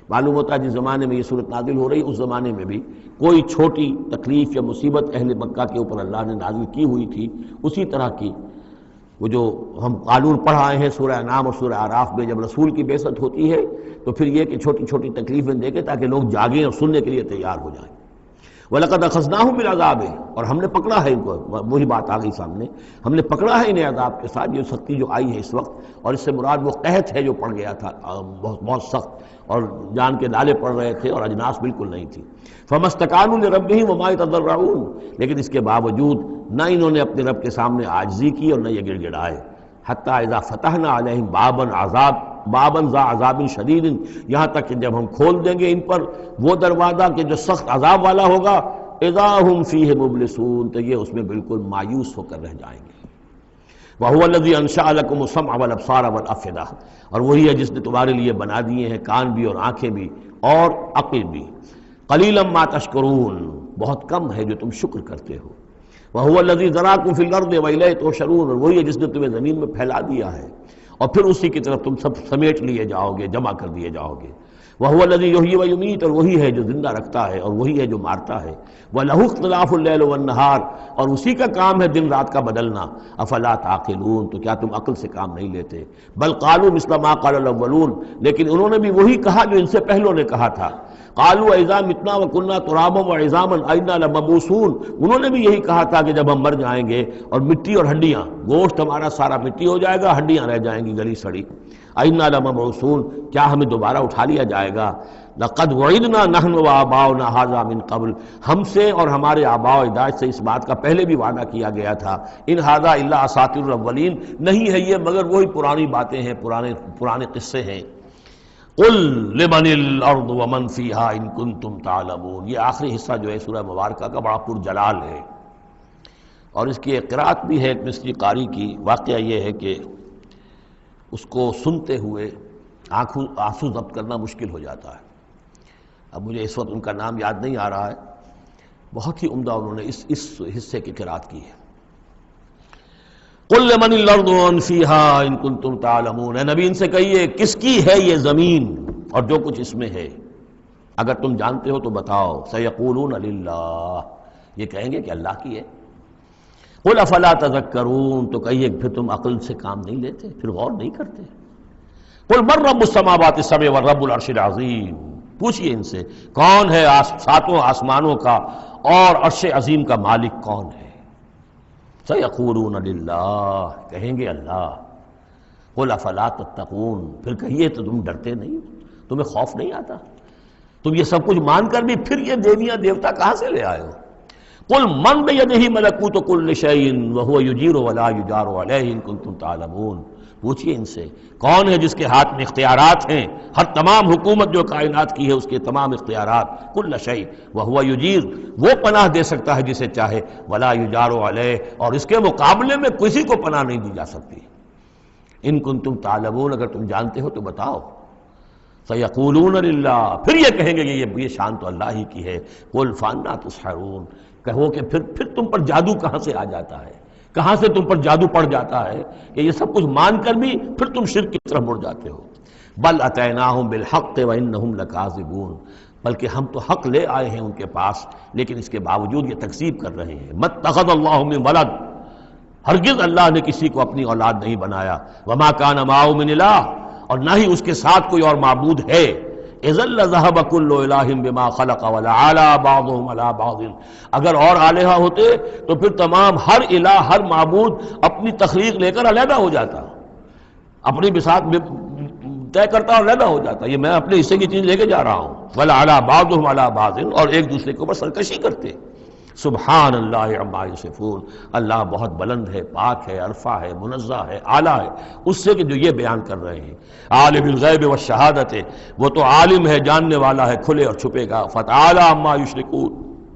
معلوم ہوتا ہے جس زمانے میں یہ صورت نازل ہو رہی، اس زمانے میں بھی کوئی چھوٹی تکلیف یا مصیبت اہل مکہ کے اوپر اللہ نے نازل کی ہوئی تھی، اسی طرح کی وہ جو ہم قانون پڑھ آئے ہیں سورہ انعام اور سورہ اعراف میں، جب رسول کی بعثت ہوتی ہے تو پھر یہ کہ چھوٹی چھوٹی تکلیفیں دے کے تاکہ لوگ جاگیں اور سننے کے لیے تیار ہو جائیں۔ وَلَقَدْ أَخَذْنَاهُمْ بِالْعَذَابِ، اور ہم نے پکڑا ہے ان کو، وہی بات آ گئی سامنے، ہم نے پکڑا ہے انہیں عذاب کے ساتھ، یہ سختی جو آئی ہے اس وقت، اور اس سے مراد وہ قحط ہے جو پڑ گیا تھا بہت بہت سخت، اور جان کے نالے پڑ رہے تھے اور اجناس بالکل نہیں تھی۔ فَمَا اسْتَكَانُوا لِرَبِّهِمْ وَمَا يَتَضَرَّعُونَ، لیکن اس کے باوجود نہ انہوں نے اپنے رب کے سامنے عاجزی کی اور نہ یہ گڑ گڑائے۔ حتیٰ اذا فتحنا علیہم بابا ذا عذاب شدید، یہاں تک کہ جب ہم کھول دیں گے ان پر وہ دروازہ کہ جو سخت عذاب والا ہوگا، اذا ہم فیہ مبلسون، تو یہ اس میں بالکل مایوس ہو کر رہ جائیں گے۔ وَهُوَ الَّذِي أَنشَأَ لَكُمُ السَّمْعَ وَالْأَبْصَارَ وَالْأَفْئِدَةَ، اور وہی ہے جس نے تمہارے لیے بنا دیے ہیں کان بھی اور آنکھیں بھی اور عقل بھی۔ قَلِيلًا مَا تَشْكُرُونَ، بہت کم ہے جو تم شکر کرتے ہو۔ وَهُوَ الَّذِي ذَرَاكُمْ فِي الْأَرْضِ وَإِلَيْهِ تُحْشَرُونَ، اور وہی ہے جس نے تمہیں زمین میں پھیلا دیا ہے اور پھر اسی کی طرف تم سب سمیٹ لیے جاؤ گے، جمع کر دیے جاؤ گے۔ وَهُوَ الَّذِي يُحْيِي وَيُمِيتُ، اور وہی ہے جو زندہ رکھتا ہے اور وہی ہے جو مارتا ہے۔ وَلَهُ اخْتِلَافُ اللَّيْلِ وَالنَّهَارِ، اور اسی کا کام ہے دن رات کا بدلنا۔ أَفَلَا تَعْقِلُونَ، تو کیا تم عقل سے کام نہیں لیتے؟ بل قالوا مثل ما قال الأولون، لیکن انہوں نے بھی وہی کہا جو ان سے پہلوں نے کہا تھا۔ قالوا أَإِذَا مِتْنَا وَكُنَّا تُرَابًا وَعِظَامًا أَإِنَّا لَمَبْعُوثُونَ، انہوں نے بھی یہی کہا تھا کہ جب ہم مر جائیں گے اور مٹی اور ہڈیاں، گوشت ہمارا سارا مٹی ہو جائے گا، ہڈیاں رہ جائیں گی گلی سڑی۔ أَإِنَّا لَمَبْعُوثُونَ، کیا ہمیں دوبارہ اٹھا لیا جائے گا؟ لَقَدْ وُعِدْنَا نَحْنُ وَآبَاؤُنَا هَٰذَا مِن قَبْلُ، ہم سے اور ہمارے آباء و اجداد سے اس بات کا پہلے بھی وعدہ کیا گیا تھا۔ إِنْ هَٰذَا إِلَّا أَسَاطِيرُ الْأَوَّلِينَ، نہیں ہے یہ مگر وہی پرانی باتیں ہیں، پرانے قصے ہیں۔ قُلْ لِمَنِ الْأَرْضُ وَمَنْ فِيهَا إِن كُنتُمْ تَعْلَمُونَ، یہ آخری حصہ جو ہے سورہ مبارکہ کا بڑا پرجلال ہے، اور اس کی ایک قرأت بھی ہے ایک مصری قاری کی۔ واقعہ یہ ہے کہ اس کو سنتے ہوئے آنسو ضبط کرنا مشکل ہو جاتا ہے۔ اب مجھے اس وقت ان کا نام یاد نہیں آ رہا ہے، بہت ہی عمدہ انہوں نے اس حصے کی قرأت کی ہے۔ قل لمن الارض ومن فیہا ان کنتم تعلمون، اے نبی ان سے کہیے کس کی ہے یہ زمین اور جو کچھ اس میں ہے، اگر تم جانتے ہو تو بتاؤ۔ سیقولون للہ، یہ کہیں گے کہ اللہ کی ہے۔ قل افلا تذکرون، تو کہیے پھر تم عقل سے کام نہیں لیتے، پھر غور نہیں کرتے۔ قل من رب السماوات السبع ورب العرش العظیم، پوچھئے ان سے کون ہے ساتوں آسمانوں کا اور عرش عظیم کا مالک کون ہے؟ سیقولون للہ، کہیں گے اللہ۔ قل افلا تتقون، پھر کہیے تو تم ڈرتے نہیں، تمہیں خوف نہیں آتا؟ تم یہ سب کچھ مان کر بھی پھر یہ دیویاں دیوتا کہاں سے لے آئے ہو؟ قل من بیدہ ملکوت کل شیء وہو یجیر ولا یجار علیہ ان کنتم تعلمون، پوچھئے ان سے کون ہے جس کے ہاتھ میں اختیارات ہیں، ہر تمام حکومت جو کائنات کی ہے اس کے تمام اختیارات، کل شیء وہو یجیر، وہ پناہ دے سکتا ہے جسے چاہے، ولا یجار علیہ، اور اس کے مقابلے میں کسی کو پناہ نہیں دی جا سکتی۔ ان کنتم تعلمون، اگر تم جانتے ہو تو بتاؤ۔ سیقولون للہ، پھر یہ کہیں گے کہ یہ شان تو اللہ ہی کی ہے۔ قل فانا تسحرون، کہو کہ پھر تم پر جادو کہاں سے آ جاتا ہے، کہاں سے تم پر جادو پڑ جاتا ہے کہ یہ سب کچھ مان کر بھی پھر تم شرک کی طرف مڑ جاتے ہو۔ بل اتیناہم بالحق وانہم لکاذبون، بلکہ ہم تو حق لے آئے ہیں ان کے پاس، لیکن اس کے باوجود یہ تکذیب کر رہے ہیں۔ ما اتخذ اللہ من ولد، ہرگز اللہ نے کسی کو اپنی اولاد نہیں بنایا۔ وما کان معہ من الہ، اور نہ ہی اس کے ساتھ کوئی اور معبود ہے۔ اذا لذهب كل الہ بما خلق ولعلى بعضهم على بعض، اگر اور الہہ ہوتے تو پھر تمام ہر الہ ہر معبود اپنی تخلیق لے کر علیحدہ ہو جاتا، اپنی بساط طے کرتا اور علیحدہ ہو جاتا، یہ میں اپنے حصے کی چیز لے کے جا رہا ہوں۔ ولعلى بعضهم على بعض، اور ایک دوسرے کے اوپر سرکشی کرتے۔ سبحان اللہ عما یصفون، اللہ بہت بلند ہے، پاک ہے، عرفہ ہے، منزہ ہے، اعلیٰ ہے اس سے کہ جو یہ بیان کر رہے ہیں۔ عالم الغیب والشہادت، وہ تو عالم ہے، جاننے والا ہے کھلے اور چھپے کا۔ فتعالی عما یشرکون،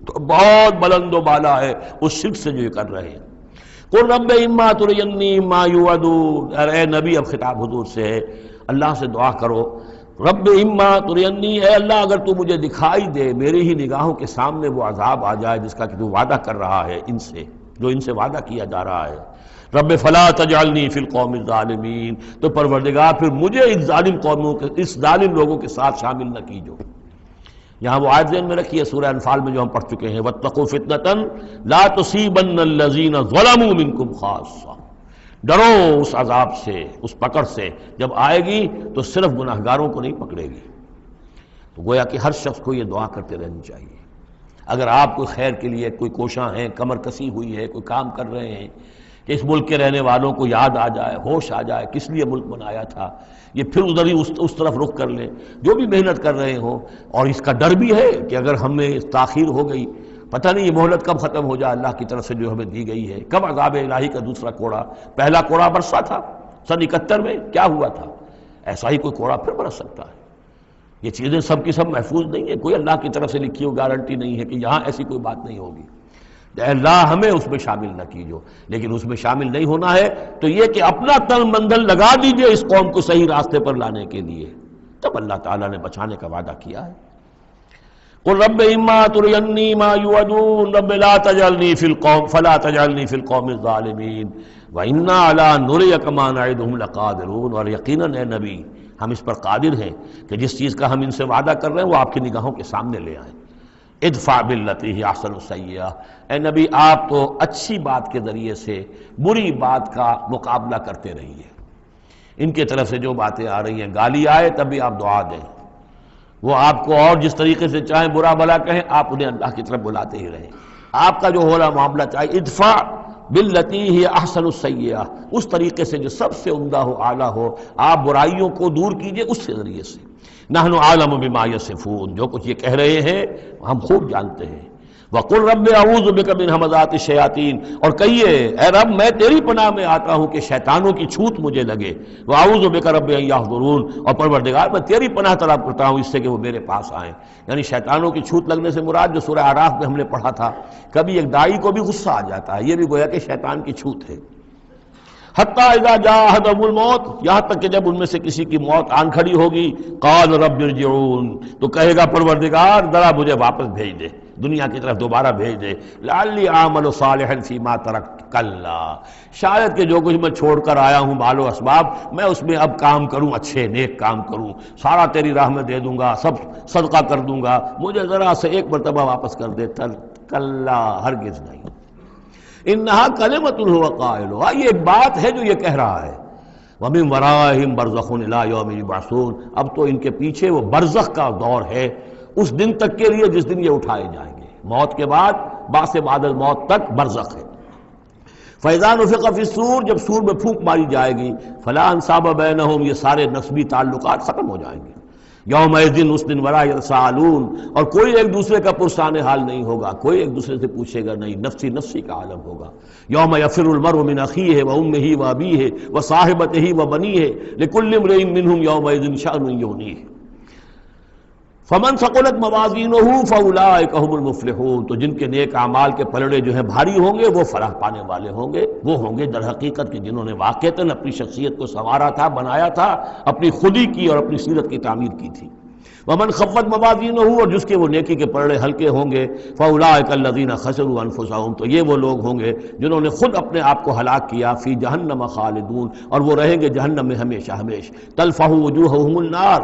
تو بہت بلند و بالا ہے اس شرک سے جو یہ کر رہے ہیں۔ قل رب اما ترینی ما یوعدون، اے نبی اب خطاب حضور سے ہے، اللہ سے دعا کرو رب اما ترینی، اے اللہ اگر تو مجھے دکھائی دے، میری ہی نگاہوں کے سامنے وہ عذاب آ جائے جس کا کہ تو وعدہ کر رہا ہے ان سے، جو ان سے وعدہ کیا جا رہا ہے۔ رب فلا تجعلنی فی القوم الظالمین، تو پروردگار پھر مجھے اس ظالم قوموں کے، اس ظالم لوگوں کے ساتھ شامل نہ کیجو۔ یہاں وہ آیت ذہن میں رکھیے سورہ انفال میں جو ہم پڑھ چکے ہیں، واتقوا فتنة لا تصیبن الذین ظلموا منکم خاصہ، ڈرو اس عذاب سے، اس پکڑ سے، جب آئے گی تو صرف گناہگاروں کو نہیں پکڑے گی۔ تو گویا کہ ہر شخص کو یہ دعا کرتے رہنی چاہیے۔ اگر آپ کوئی خیر کے لیے کوئی کوشاں ہیں، کمر کسی ہوئی ہے، کوئی کام کر رہے ہیں کہ اس ملک کے رہنے والوں کو یاد آ جائے، ہوش آ جائے کس لیے ملک بنایا تھا، یہ پھر ادھر ہی اس طرف رخ کر لیں، جو بھی محنت کر رہے ہوں، اور اس کا ڈر بھی ہے کہ اگر ہمیں تاخیر ہو گئی، پتہ نہیں یہ مہلت کب ختم ہو جائے اللہ کی طرف سے جو ہمیں دی گئی ہے، کب عذاب الہی کا دوسرا کوڑا، پہلا کوڑا برسا تھا سن 71 میں، کیا ہوا تھا، ایسا ہی کوئی کوڑا پھر برس سکتا ہے۔ یہ چیزیں سب کی سب محفوظ نہیں ہیں، کوئی اللہ کی طرف سے لکھی ہوئی گارنٹی نہیں ہے کہ یہاں ایسی کوئی بات نہیں ہوگی۔ اے اللہ ہمیں اس میں شامل نہ کیجو، لیکن اس میں شامل نہیں ہونا ہے تو یہ کہ اپنا تن بندھن لگا دیجئے اس قوم کو صحیح راستے پر لانے کے لیے، تب اللہ تعالیٰ نے بچانے کا وعدہ کیا ہے۔ قل رب اما ترینی ما یوعدون رب لا تجعلنی فی القوم فلا تجعلنی فی القوم الظالمین وانا علی ان نریک ما نعدہم لقادرون، اور یقیناً اے نبی ہم اس پر قادر ہیں کہ جس چیز کا ہم ان سے وعدہ کر رہے ہیں وہ آپ کی نگاہوں کے سامنے لے آئیں۔ ادفع باللتی ہی احسن السیئہ، اے نبی آپ تو اچھی بات کے ذریعے سے بری بات کا مقابلہ کرتے رہیے۔ ان کی طرف سے جو باتیں آ رہی ہیں، گالی آئے تب بھی آپ دعا دیں، وہ آپ کو اور جس طریقے سے چاہیں برا بھلا کہیں، آپ انہیں اللہ کی طرف بلاتے ہی رہیں۔ آپ کا جو ہو رہا معاملہ چاہیے ادفع باللتی ہی احسن السیئہ، اس طریقے سے جو سب سے عمدہ ہو، اعلیٰ ہو، آپ برائیوں کو دور کیجئے اس کے ذریعے سے۔ نحن عالم بما یصفون، جو کچھ یہ کہہ رہے ہیں ہم خوب جانتے ہیں۔ وقل رب اعوذ بک من ہمزات الشیاطین، اور کہیے اے رب میں تیری پناہ میں آتا ہوں کہ شیطانوں کی چھوت مجھے لگے۔ واعوذ بک رب ان یحضرون، اور پروردگار میں تیری پناہ طلب کرتا ہوں اس سے کہ وہ میرے پاس آئیں۔ یعنی شیطانوں کی چھوت لگنے سے مراد جو سورہ اعراف میں ہم نے پڑھا تھا، کبھی ایک داعی کو بھی غصہ آ جاتا ہے، یہ بھی گویا کہ شیطان کی چھوت ہے۔ حتیٰ اذا جاء احدهم الموت، یہاں تک کہ جب ان میں سے کسی کی موت آن کھڑی ہوگی، قال رب ارجعون، تو کہے گا پروردگار ذرا مجھے واپس بھیج دے، دنیا کی طرف دوبارہ بھیج دے. لعلی اعمل صالحا فیما ترکت کلا، شاید کہ جو کچھ میں چھوڑ کر آیا ہوں بال و اسباب، میں اس میں اب کام کروں، اچھے نیک کام کروں، سارا تیری راہ میں دے دوں گا، سب صدقہ کر دوں گا، مجھے ذرا سے ایک مرتبہ واپس کر دے. کلا، ہرگز نہیں. انہا کلمۃ هو قائلھا، یہ ایک بات ہے جو یہ کہہ رہا ہے. وَمِن وَرَائِهِمْ بَرْزَخٌ إِلَىٰ يَوْمِ يُبْعَثُونَ، اب تو ان کے پیچھے وہ برزخ کا دور ہے، اس دن تک کے لیے جس دن یہ اٹھائے جائیں گے. موت کے بعد، بعث بعد الموت تک برزخ ہے. فَإِذَا نُفِخَ فِي الصُّورِ، جب سور میں پھونک ماری جائے گی، فَلَا أَنْسَابَ بَيْنَهُمْ، یہ سارے نسبی تعلقات ختم ہو جائیں گے. یومئذ، اس دن، ولا یتساءلون، اور کوئی ایک دوسرے کا پرسان حال نہیں ہوگا، کوئی ایک دوسرے سے پوچھے گا نہیں، نفسی نفسی کا عالم ہوگا. یوم یفر المرء من اخیہ وامہ وابیہ وصاحبتہ وبنیہ لکل امرئ منہم یومئذ شأن یغنیہ. فمن ثقلت موازینہ فاولئک هم المفلحون، تو جن کے نیک اعمال کے پلڑے جو ہیں بھاری ہوں گے وہ فلاح پانے والے ہوں گے. وہ ہوں گے در حقیقت کہ جنہوں نے واقعتاً اپنی شخصیت کو سنوارا تھا، بنایا تھا، اپنی خودی کی اور اپنی سیرت کی تعمیر کی تھی. ومن خفت موازینہ، اور جس کے وہ نیکی کے پلڑے ہلکے ہوں گے، فاولئک الذین خسروا انفسهم، تو یہ وہ لوگ ہوں گے جنہوں نے خود اپنے آپ کو ہلاک کیا. فی جہنم خالدون، اور وہ رہیں گے جہنم میں ہمیشہ ہمیش. تلفح وجوہہم النار،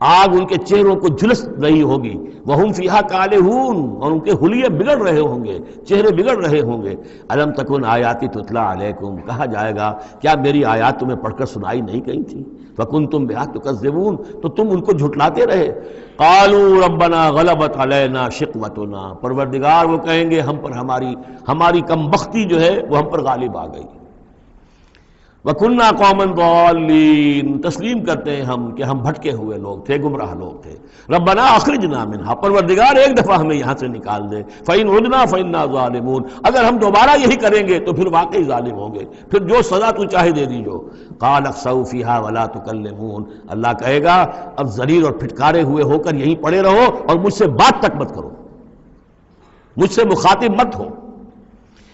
آگ ان کے چہروں کو جھلس رہی ہوگی. وہم فیہا کالہون، اور ان کے حلیے بگڑ رہے ہوں گے، چہرے بگڑ رہے ہوں گے. الم تکن آیاتی تتلی علیکم، کہا جائے گا کیا میری آیات تمہیں پڑھ کر سنائی نہیں گئی تھی؟ فکنتم بہا تکذبون، تو تم ان کو جھٹلاتے رہے. قالوا ربنا غلبت علینا شقوتنا، پروردگار وہ کہیں گے ہم پر ہماری کم بختی جو ہے وہ ہم پر غالب آ گئی. وَكُنَّا قَوْمًا ضَالِّينَ، تسلیم کرتے ہیں ہم کہ ہم بھٹکے ہوئے لوگ تھے، گمراہ لوگ تھے. ربنا اخرجنا منہا، پروردگار ایک دفعہ ہمیں یہاں سے نکال دے. فَإِنْ عُدْنَا فَإِنَّا ظَالِمُونَ، اگر ہم دوبارہ یہی کریں گے تو پھر واقعی ظالم ہوں گے، پھر جو سزا تو چاہے دے دیجو. قَالَ اخْسَئُوا فِيهَا وَلَا تُكَلِّمُونَ، اللہ کہے گا اب ذلیل اور پھٹکارے ہوئے ہو کر یہیں پڑے رہو اور مجھ سے بات تک مت کرو، مجھ سے مخاطب مت ہو.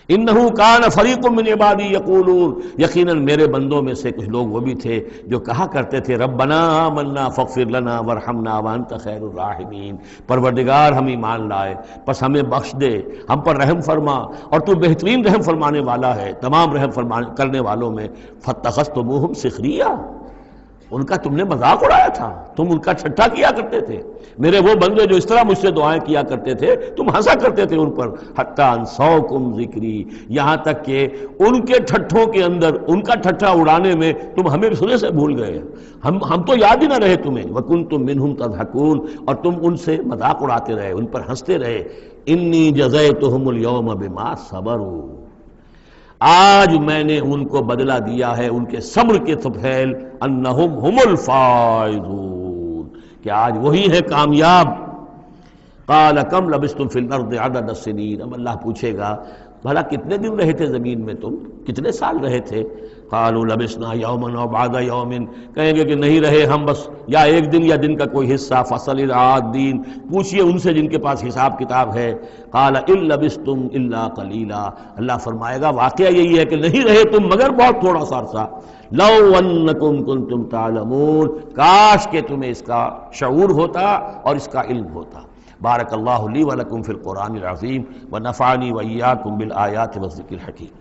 انہو کان فریق من عبادی یقولون، یقیناً میرے بندوں میں سے کچھ لوگ وہ بھی تھے جو کہا کرتے تھے ربنا آمنا فاغفر لنا وارحمنا وانت خیر الراحمین، پروردگار ہم ایمان لائے پس ہمیں بخش دے، ہم پر رحم فرما، اور تو بہترین رحم فرمانے والا ہے تمام رحم کرنے والوں میں. فاتخذتموہم سخریا، ان کا تم نے مذاق اڑایا تھا، تم ان کا ٹھٹھا کیا کرتے تھے. میرے وہ بندے جو اس طرح مجھ سے دعائیں کیا کرتے تھے تم ہنسا کرتے تھے ان پر. حتی انسوکم ذکری، یہاں تک کہ ان کے ٹھٹھوں کے اندر، ان کا ٹھٹھا اڑانے میں تم ہمیں سنے سے بھول گئے، ہم تو یاد ہی نہ رہے تمہیں. وکنتم منہم تضحکون، اور تم ان سے مذاق اڑاتے رہے، ان پر ہنستے رہے. انی جزیتہم اليوم بما صبروا، آج میں نے ان کو بدلہ دیا ہے ان کے صبر کے طفیل. انہم ہم الفائزون، کہ آج وہی ہے کامیاب. قال کم لبثتم فی الارض عدد السنین، اب اللہ پوچھے گا بھلا کتنے دن رہے تھے زمین میں، تم کتنے سال رہے تھے؟ قالوا لبثنا یوما او بعد یوم، کہیں گے کہ نہیں رہے ہم بس یا ایک دن یا دن کا کوئی حصہ. فصل العادین، پوچھئے ان سے جن کے پاس حساب کتاب ہے. قال ان لبثتم الا قلیلا، اللہ فرمائے گا واقعہ یہی ہے کہ نہیں رہے تم مگر بہت تھوڑا سا عرصہ. لو انکم کنتم تعلمون، کاش کہ تمہیں اس کا شعور ہوتا اور اس کا علم ہوتا. بارک اللہ لی ولکم فی القرآن العظیم ونفعنی وإیاکم بالآیات والذکر الحکیم.